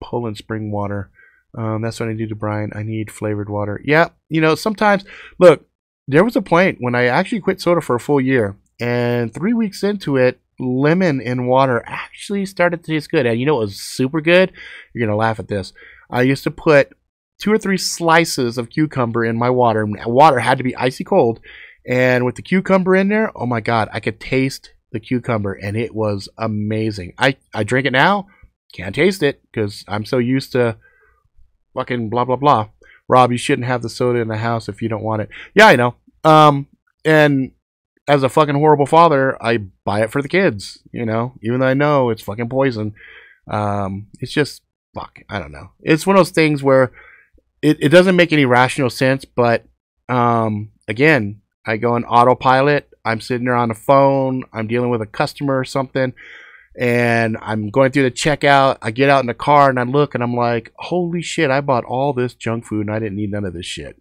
Poland spring water. That's what I do to Brian. I need flavored water. Yeah, you know, sometimes. Look, there was a point when I actually quit soda for a full year, and 3 weeks into it, lemon in water actually started to taste good. And you know what was super good? You're gonna laugh at this. I used to put 2 or 3 slices of cucumber in my water. Water had to be icy cold, and with the cucumber in there, oh my god, I could taste the cucumber, and it was amazing. I drink it now, can't taste it because I'm so used to fucking blah blah blah. Rob, you shouldn't have the soda in the house if you don't want it. Yeah, I know. And as a fucking horrible father, I buy it for the kids, you know, even though I know it's fucking poison. It's just, fuck, I don't know. It's one of those things where it doesn't make any rational sense, but, again, I go on autopilot. I'm sitting there on the phone. I'm dealing with a customer or something, and I'm going through the checkout. I get out in the car and I look and I'm like, holy shit, I bought all this junk food and I didn't need none of this shit.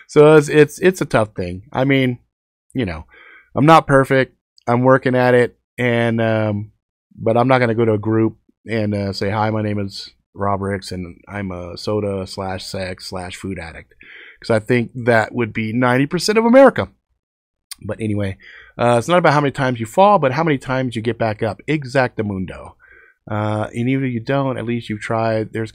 So it's a tough thing. I mean, you know, I'm not perfect. I'm working at it, and but I'm not gonna go to a group and say, hi, my name is Rob Ricks and I'm a soda / sex / food addict, because I think that would be 90% of America. But anyway, it's not about how many times you fall, but how many times you get back up. Exactamundo. And even if you don't, at least you've tried. There's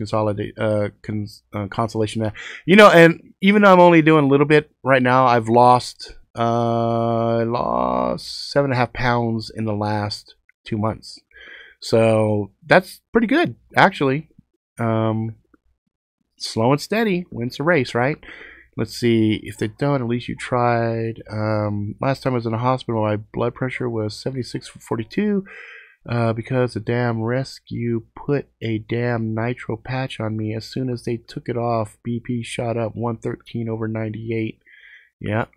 consolation there. You know, and even though I'm only doing a little bit right now, I've lost 7.5 pounds in the last 2 months. So that's pretty good, actually. Slow and steady wins the race, right? Let's see. If they don't, at least you tried. Last time I was in the hospital, my blood pressure was 76/42. Because the damn rescue put a damn nitro patch on me. As soon as they took it off, BP shot up 113/98. Yeah.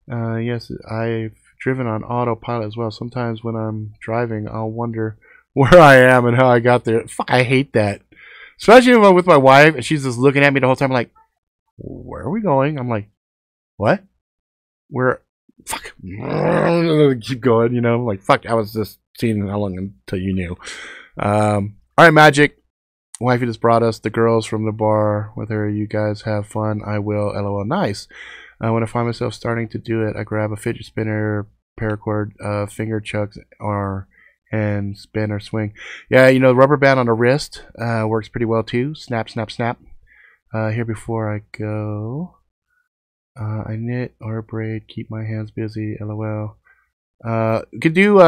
Yes, I've driven on autopilot as well. Sometimes when I'm driving, I'll wonder where I am and how I got there. Fuck, I hate that. Especially if I'm with my wife and she's just looking at me the whole time like, where are we going? I'm like, what? Where? Fuck. Keep going, you know? I'm like, fuck, I was just seeing how long until you knew. All right, Magic. Wifey just brought us the girls from the bar with her. You guys have fun. I will. LOL. Nice. When I find myself starting to do it, I grab a fidget spinner, paracord, finger chucks, and spin or swing. Yeah, you know, the rubber band on the wrist works pretty well too. Snap, snap, snap. Here before I go. I knit or braid, keep my hands busy. LOL. Could do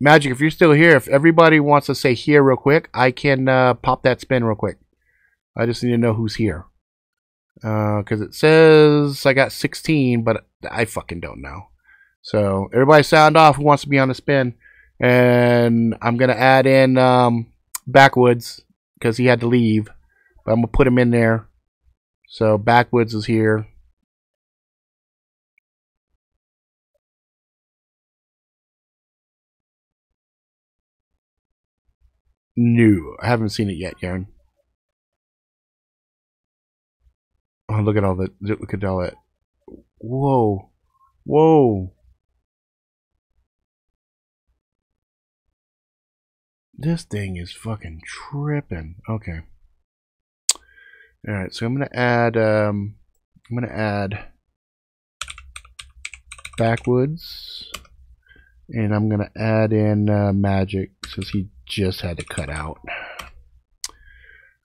Magic, if you're still here, if everybody wants to say here real quick, I can pop that spin real quick. I just need to know who's here. Because it says I got 16, but I fucking don't know. So everybody sound off who wants to be on the spin. And I'm going to add in Backwoods because he had to leave. But I'm going to put him in there. So Backwoods is here. No, I haven't seen it yet, Karen. Oh, look at all that. Look at all that. Whoa. Whoa. This thing is fucking tripping. Okay. Alright, so I'm gonna add Backwoods And I'm going to add in magic since he just had to cut out.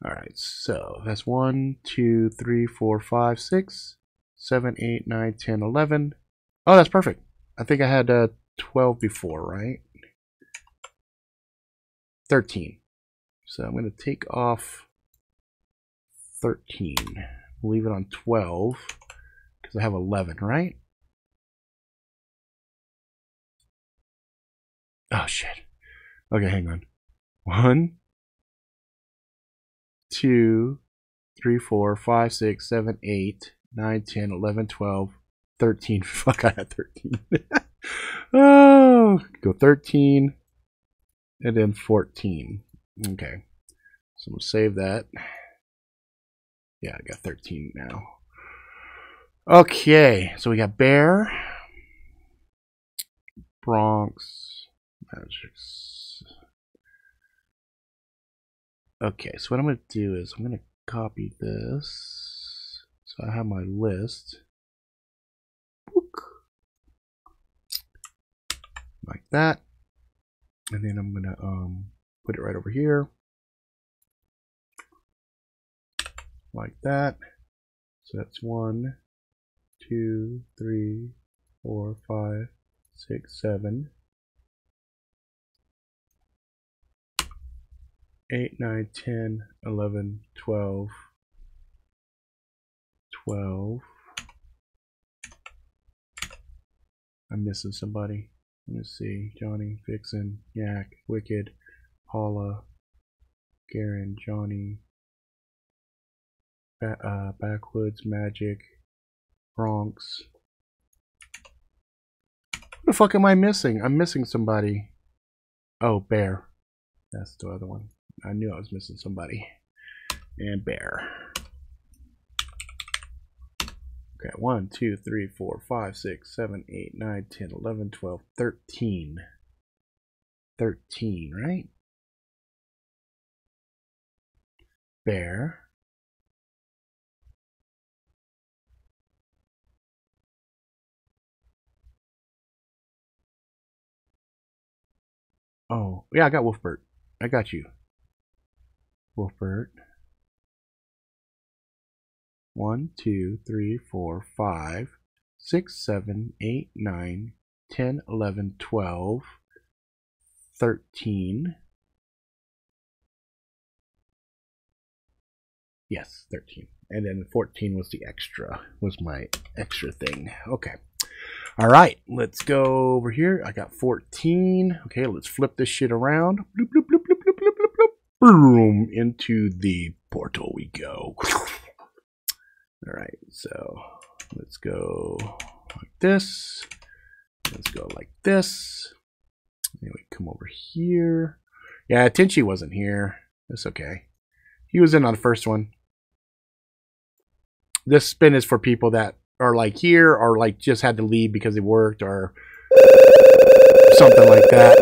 Alright, so that's 1, 2, 3, 4, 5, 6, 7, 8, 9, 10, 11. Oh, that's perfect. I think I had 12 before, right? 13. So I'm going to take off 13. Leave it on 12 because I have 11, right? Oh, shit. Okay, hang on. 1, 2, 3, 4, 5, 6, 7, 8, 9, 10, 11, 12, 13. Fuck, I had 13. Oh, go 13 and then 14. Okay, so I'm going to save that. Yeah, I got 13 now. Okay, so we got Bear, Bronx, Magics. Okay, so what I'm going to do is I'm going to copy this. So I have my list. Like that. And then I'm going to put it right over here. Like that. So that's 1, 2, 3, 4, 5, 6, 7, 8, 9, 10, 11, 12, 12. I'm missing somebody. Let me see. Johnny, Vixen, Yak, Wicked, Paula, Garen, Johnny, Backwoods, Magic, Bronx. What the fuck am I missing? I'm missing somebody. Oh, Bear. That's the other one. I knew I was missing somebody. And Bear. Okay, 1, 2, 3, 4, 5, 6, 7, 8, 9, 10, 11, 12, 13. 13, right? Bear. Oh, yeah, I got Wolfbert. I got you. Wolfbert. 1, 2, 3, 4, 5, 6, 7, 8, 9, 10, 11, 12, 13. Yes, 13. And then 14 was the extra, was my extra thing. Okay. All right, let's go over here. I got 14. Okay, let's flip this shit around. Bloop, bloop, bloop, bloop, bloop, bloop, bloop, bloop. Boom, into the portal we go. All right, so let's go like this. Let's go like this. Anyway, come over here. Yeah, Tenchi wasn't here. That's okay. He was in on the first one. This spin is for people that are like here or like just had to leave because they worked or something like that.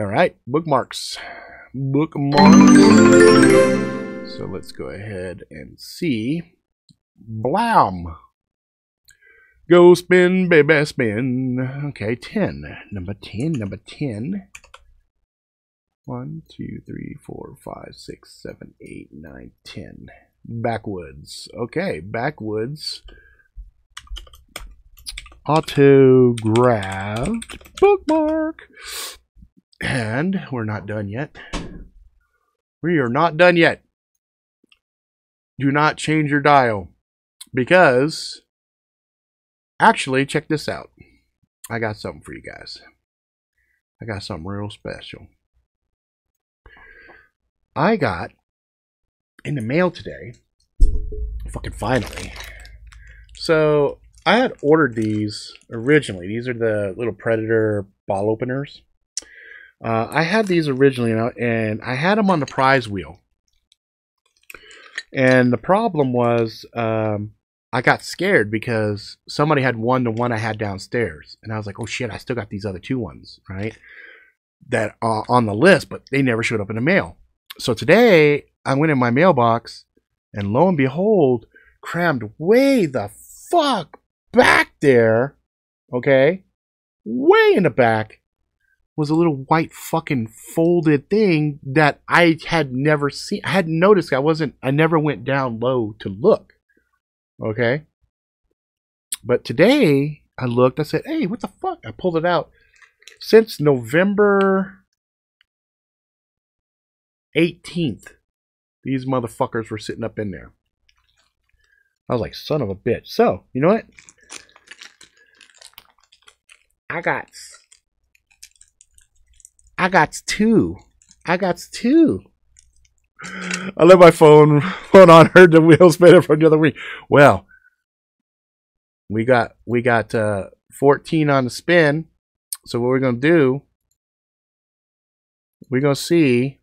All right, bookmarks. Bookmarks. So let's go ahead and see. Blam. Go spin, baby, spin. Okay, 10. Number 10, number 10. 1, 2, 3, 4, 5, 6, 7, 8, 9, 10. Backwoods. Okay, backwoods. Autographed bookmark. And we're not done yet. We are not done yet. Do not change your dial. Because, actually, check this out. I got something for you guys. I got something real special. I got in the mail today, fucking finally. So I had ordered these originally. These are the little Predator ball openers. I had these originally, and I had them on the prize wheel. And the problem was, I got scared because somebody had won the one I had downstairs, and I was like, "Oh shit! I still got these other two ones, right? That are on the list, but they never showed up in the mail." So today, I went in my mailbox, and lo and behold, crammed way the fuck back there, okay, way in the back, was a little white fucking folded thing that I had never seen. I hadn't noticed. I never went down low to look. Okay. But today I looked, I said, hey, what the fuck? I pulled it out. Since November 18th, these motherfuckers were sitting up in there. I was like, son of a bitch. So, you know what? I got two. I let my phone on, heard the wheels spinning from the other week. Well, we got 14 on the spin. So what we're gonna do? We're gonna see.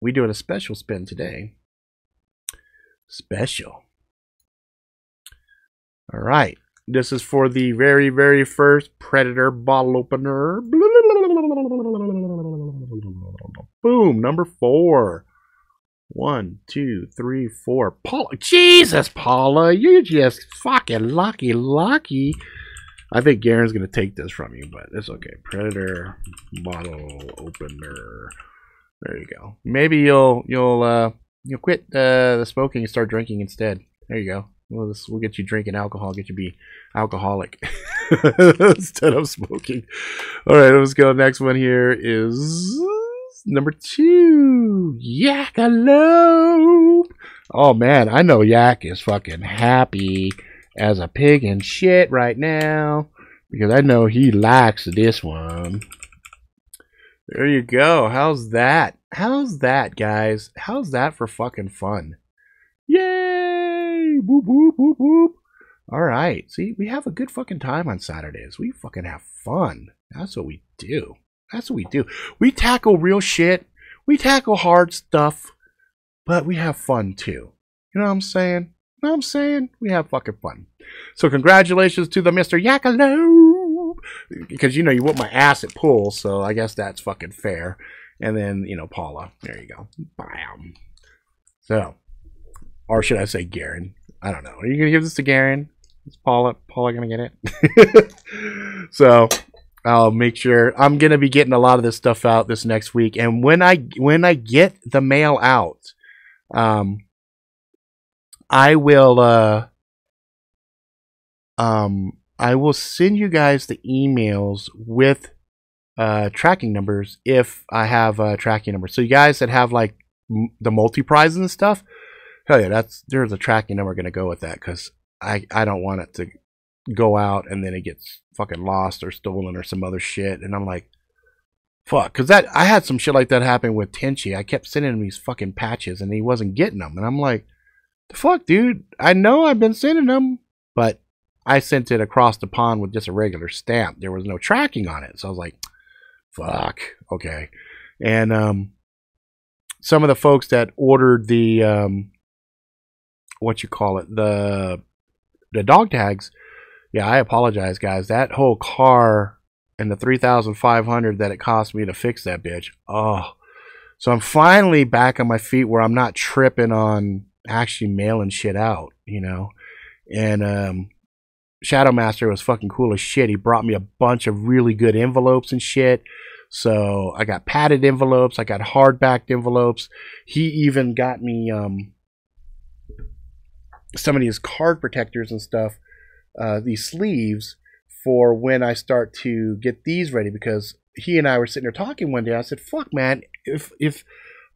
We doing a special spin today. Special. All right. This is for the very, very first Predator bottle opener. Boom, number 4. 1, 2, 3, 4. Paula, Jesus, Paula, you're just fucking lucky. I think Garen's gonna take this from you, but it's okay. Predator bottle opener. There you go. Maybe you'll quit the smoking and start drinking instead. There you go. We'll get you drinking alcohol, get you be alcoholic instead of smoking. All right, let's go. Next one here is number 2, Jackalope. Oh man, I know Yak is fucking happy as a pig and shit right now because I know he likes this one. There you go. How's that? How's that, guys? How's that for fucking fun? Yay! Whoop, whoop, whoop, whoop. All right. See, we have a good fucking time on Saturdays. We fucking have fun. That's what we do. That's what we do. We tackle real shit. We tackle hard stuff. But we have fun too. You know what I'm saying? You know what I'm saying? We have fucking fun. So congratulations to the Mr. Jackalope. Because, you know, you whoop my ass at pool. So I guess that's fucking fair. And then, you know, Paula. There you go. Bam. So. Or should I say Garen? I don't know. Are you going to give this to Garen? Is Paula going to get it? So, I'll make sure. I'm going to be getting a lot of this stuff out this next week. And when I get the mail out, I will send you guys the emails with tracking numbers if I have tracking numbers. So you guys that have like the multi-prizes and stuff, hell yeah, there's a tracking number going to go with that because I don't want it to go out and then it gets fucking lost or stolen or some other shit. And I'm like, fuck, because I had some shit like that happen with Tenchi. I kept sending him these fucking patches and he wasn't getting them. And I'm like, the fuck, dude? I know I've been sending them, but I sent it across the pond with just a regular stamp. There was no tracking on it. So I was like, fuck, okay. And some of the folks that ordered the the dog tags, yeah, I apologize, guys. That whole car and the $3,500 that it cost me to fix that bitch. Oh, so I'm finally back on my feet where I'm not tripping on actually mailing shit out, you know. And Shadow Master was fucking cool as shit. He brought me a bunch of really good envelopes and shit. So I got padded envelopes, I got hardbacked envelopes. He even got me some of these card protectors and stuff, these sleeves for when I start to get these ready, because he and I were sitting there talking one day. I said, fuck, man, if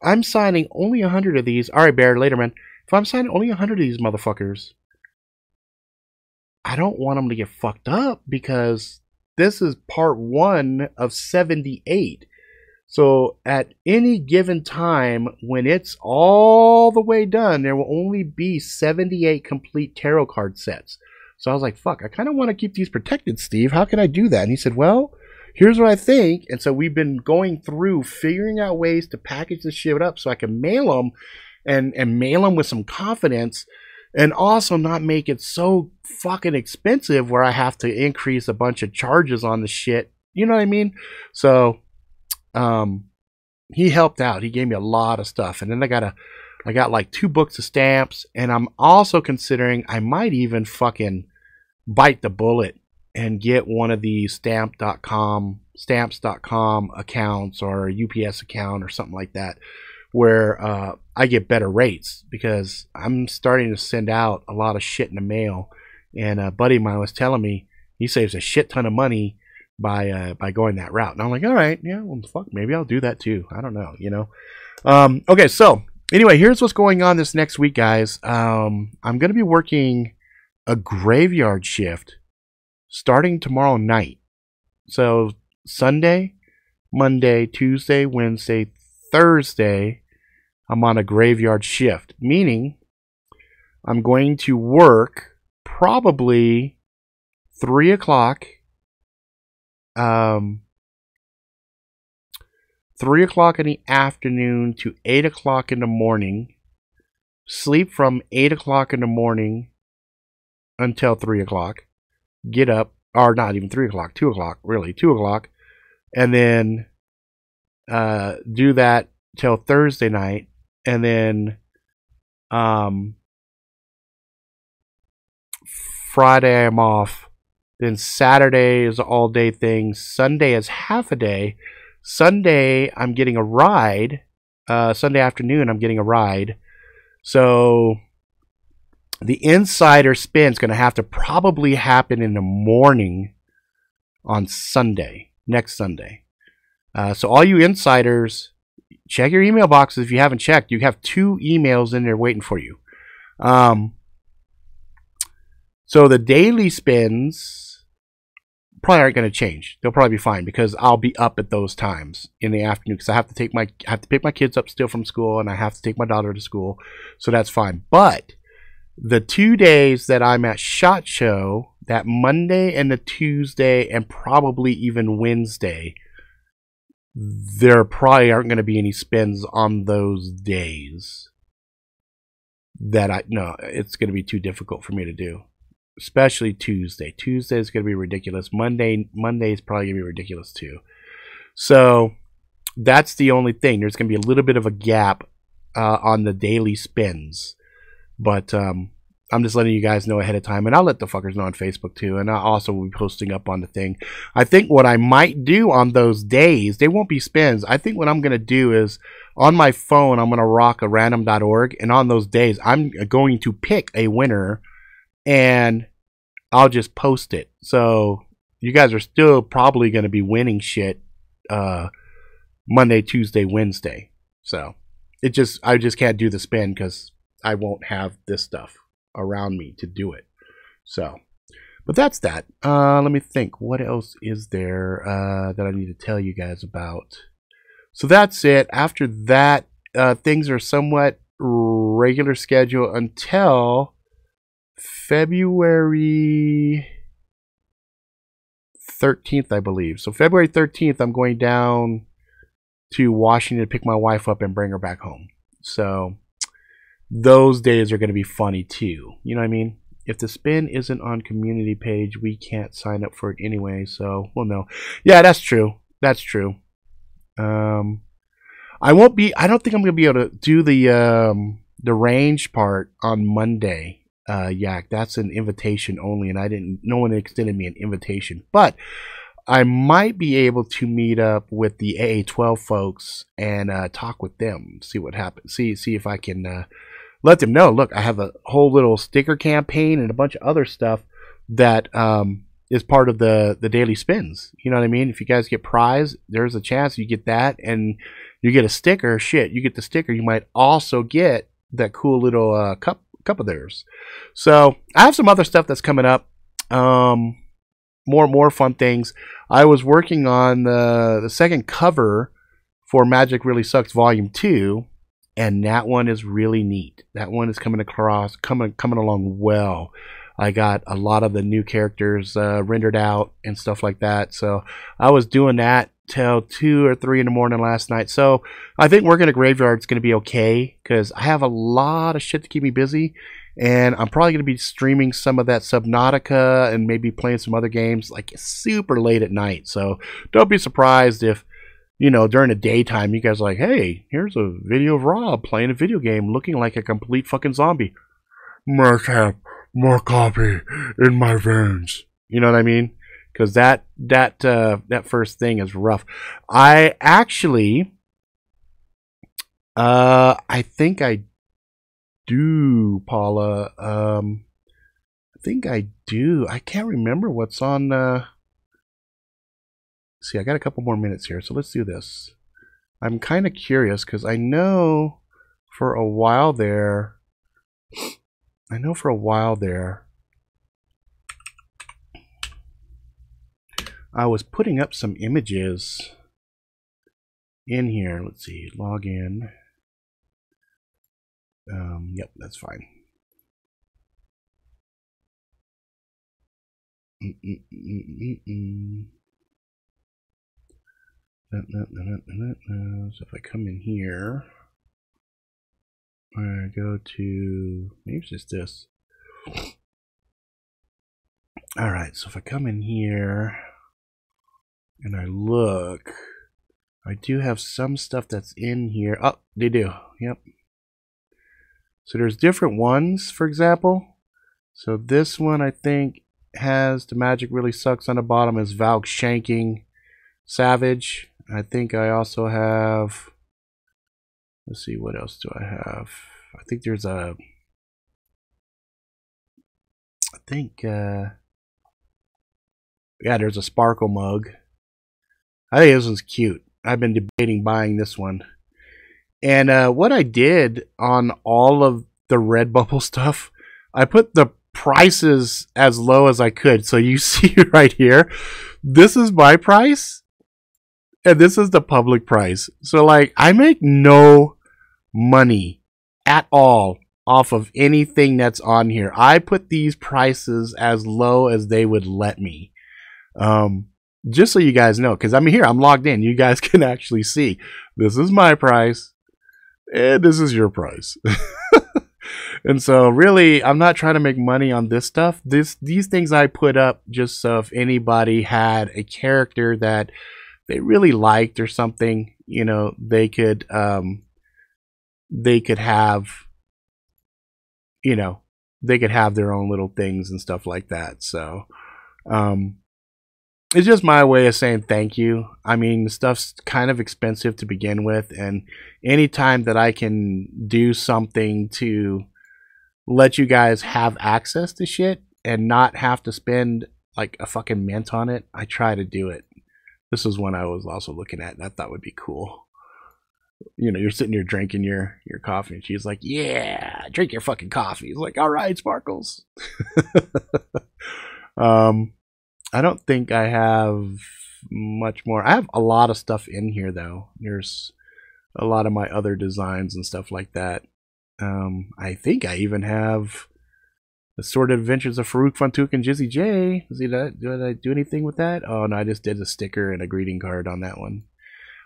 I'm signing only 100 of these, all right, Bear, later, man. If I'm signing only 100 of these motherfuckers, I don't want them to get fucked up because this is part 1 of 78. So at any given time, when it's all the way done, there will only be 78 complete tarot card sets. So I was like, fuck, I kind of want to keep these protected, Steve. How can I do that? And he said, well, here's what I think. And so we've been going through figuring out ways to package this shit up so I can mail them and mail them with some confidence and also not make it so fucking expensive where I have to increase a bunch of charges on the shit. You know what I mean? So he helped out. He gave me a lot of stuff. And then I got I got like 2 books of stamps, and I'm also considering I might even fucking bite the bullet and get one of these stamps.com accounts or a UPS account or something like that, where I get better rates, because I'm starting to send out a lot of shit in the mail. And a buddy of mine was telling me he saves a shit ton of money by going that route. And I'm like, all right, yeah, well, fuck, maybe I'll do that too. I don't know, you know. Okay, so anyway, here's what's going on this next week, guys. I'm going to be working a graveyard shift starting tomorrow night. So Sunday, Monday, Tuesday, Wednesday, Thursday, I'm on a graveyard shift, meaning I'm going to work probably 3 o'clock, 3 o'clock in the afternoon to 8 o'clock in the morning, sleep from 8 o'clock in the morning until 3 o'clock, get up, or not even 3 o'clock, 2 o'clock, really, 2 o'clock, and then do that till Thursday night, and then Friday I'm off, then Saturday is an all-day thing, Sunday is half a day, Sunday I'm getting a ride, Sunday afternoon I'm getting a ride, so the insider spin is going to have to probably happen in the morning on Sunday, next Sunday. So all you insiders, check your email boxes if you haven't checked. You have 2 emails in there waiting for you. So the daily spins probably aren't going to change. They'll probably be fine, because I'll be up at those times in the afternoon, because I have to pick my kids up still from school, and I have to take my daughter to school. So that's fine. But the 2 days that I'm at SHOT Show, that Monday and the Tuesday, and probably even Wednesday, there probably aren't going to be any spins on those days. No, it's going to be too difficult for me to do. Especially Tuesday. Tuesday is going to be ridiculous. Monday is probably going to be ridiculous too. So that's the only thing. There's going to be a little bit of a gap on the daily spins. But I'm just letting you guys know ahead of time. And I'll let the fuckers know on Facebook too. And I'll also be posting up on the thing. I think what I might do on those days, they won't be spins. I think what I'm going to do is, on my phone, I'm going to rock a random.org. And on those days, I'm going to pick a winner. And I'll just post it. So you guys are still probably going to be winning shit Monday, Tuesday, Wednesday. So I just can't do the spin, because I won't have this stuff around me to do it. So, but that's that. Let me think. What else is there that I need to tell you guys about? So that's it. After that, things are somewhat regular schedule until February 13th, I believe. So February 13th, I'm going down to Washington to pick my wife up and bring her back home. So those days are going to be funny too. You know what I mean? If the spin isn't on community page, we can't sign up for it anyway. So, well, no. Yeah, that's true. That's true. I don't think I'm going to be able to do the range part on Monday. Yak, that's an invitation only, and no one extended me an invitation, but I might be able to meet up with the AA12 folks and talk with them, see what happens, see if I can let them know, look, I have a whole little sticker campaign and a bunch of other stuff that is part of the daily spins. You know what I mean? If you guys get prize, there's a chance you get that, and you get a sticker. Shit, you get the sticker, you might also get that cool little cup of theirs. So I have some other stuff that's coming up, more fun things. I was working on the second cover for Magic Really Sucks Volume 2, and that one is really neat. That one is coming along well. I got a lot of the new characters rendered out and stuff like that. So I was doing that till 2 or 3 in the morning last night. So I think working a graveyard is going to be okay, because I have a lot of shit to keep me busy, and I'm probably going to be streaming some of that Subnautica and maybe playing some other games like super late at night. So don't be surprised if you know, during the daytime, you guys are like, hey, here's a video of Rob playing a video game looking like a complete fucking zombie. Must have more coffee in my veins. You know what I mean? Because that first thing is rough. I actually, I think I do, Paula. I think I do. I can't remember what's on. See, I got a couple more minutes here, so let's do this. I'm kind of curious because I know for a while there. I was putting up some images in here. Let's see, log in. Yep, that's fine. So if I come in here, I go to, maybe it's just this. Alright, so if I come in here and I look, I do have some stuff that's in here. Oh, they do. Yep. So there's different ones, for example. So this one I think has The Magic Really Sucks on the bottom as Valk Shanking Savage. I think I also have, let's see, what else do I have? I think there's a, yeah, there's a sparkle mug. I think this one's cute. I've been debating buying this one. And what I did on all of the Redbubble stuff, I put the prices as low as I could. So you see right here, this is my price, and this is the public price. So like, I make no money at all off of anything that's on here. I put these prices as low as they would let me. Just so you guys know, because I mean, here I'm logged in. You guys can actually see this is my price, and this is your price. And so really, I'm not trying to make money on this stuff. These things I put up just so if anybody had a character that they really liked or something, you know, they could have, you know, they could have their own little things and stuff like that. So it's just my way of saying thank you. I mean, the stuff's kind of expensive to begin with, and anytime that I can do something to let you guys have access to shit and not have to spend like a fucking mint on it, I try to do it. This is one I was also looking at and I thought would be cool. You know, you're sitting here drinking your coffee and she's like, yeah, drink your fucking coffee. It's like, all right, Sparkles. I don't think I have much more. I have a lot of stuff in here though. There's a lot of my other designs and stuff like that. I think I even have The Sordid Adventures of Farouk Funtuk and Jizzy J. Did I do anything with that? Oh no, I just did a sticker and a greeting card on that one.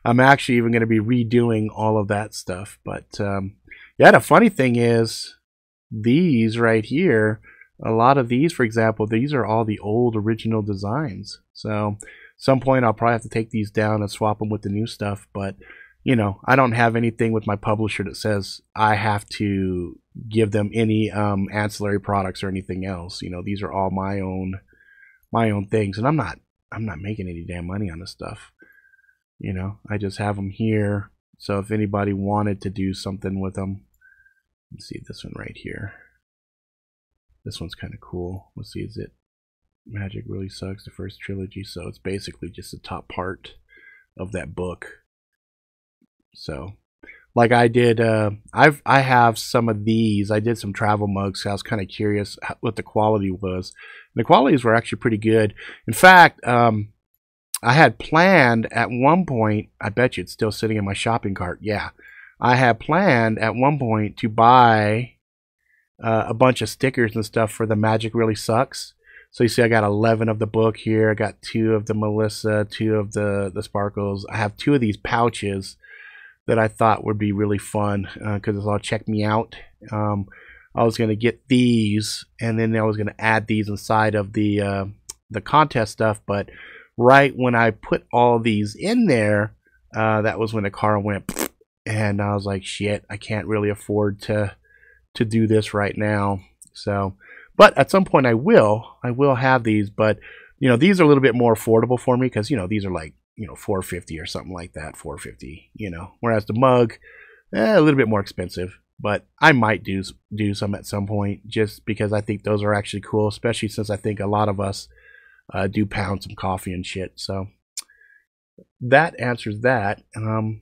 I'm actually even going to be redoing all of that stuff. But yeah, the funny thing is, these right here, a lot of these, for example, these are all the old original designs. So at some point I'll probably have to take these down and swap them with the new stuff. But you know, I don't have anything with my publisher that says I have to give them any ancillary products or anything else. You know, these are all my own things, and I'm not making any damn money on this stuff. You know, I just have them here. So if anybody wanted to do something with them, let's see this one right here. This one's kind of cool. Let's see, is it Magic Really Sucks, the first trilogy? So it's basically just the top part of that book. So, like I did, I have some of these. I did some travel mugs. So I was kind of curious what the quality was. The qualities were actually pretty good. In fact, I had planned at one point, I bet you it's still sitting in my shopping cart. Yeah, I had planned at one point to buy a bunch of stickers and stuff for the Magic Really Sucks. So you see I got 11 of the book here. I got 2 of the Melissa, 2 of the Sparkles. I have 2 of these pouches that I thought would be really fun because it's all check me out. I was going to get these, and then I was going to add these inside of the contest stuff. But right when I put all these in there, That was when the car went, and I was like, shit, I can't really afford to do this right now. So, but at some point I will have these, but you know, these are a little bit more affordable for me because, you know, these are like, you know, $450 or something like that, $450, you know, whereas the mug, a little bit more expensive. But I might do some at some point, just because I think those are actually cool, especially since I think a lot of us do pound some coffee and shit. So that answers that.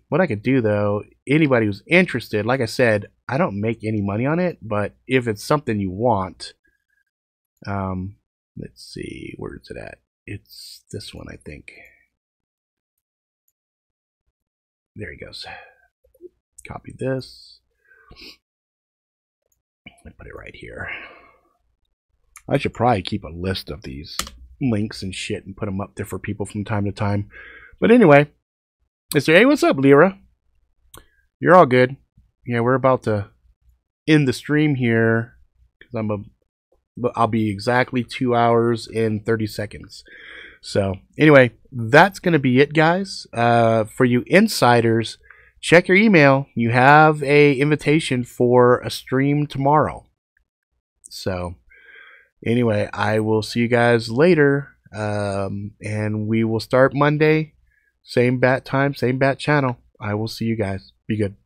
What I could do, though, anybody who's interested, like I said, I don't make any money on it, but if it's something you want, let's see, where's it at? It's this one, I think. There he goes. Copy this. I put it right here. I should probably keep a list of these links and shit and put them up there for people from time to time. But anyway, hey, what's up, Lyra? You're all good. Yeah, we're about to end the stream here because I'll be exactly 2 hours and 30 seconds. So anyway, that's gonna be it, guys. For you insiders, check your email. You have a invitation for a stream tomorrow. So anyway, I will see you guys later. And we will start Monday. Same bat time, same bat channel. I will see you guys. Be good.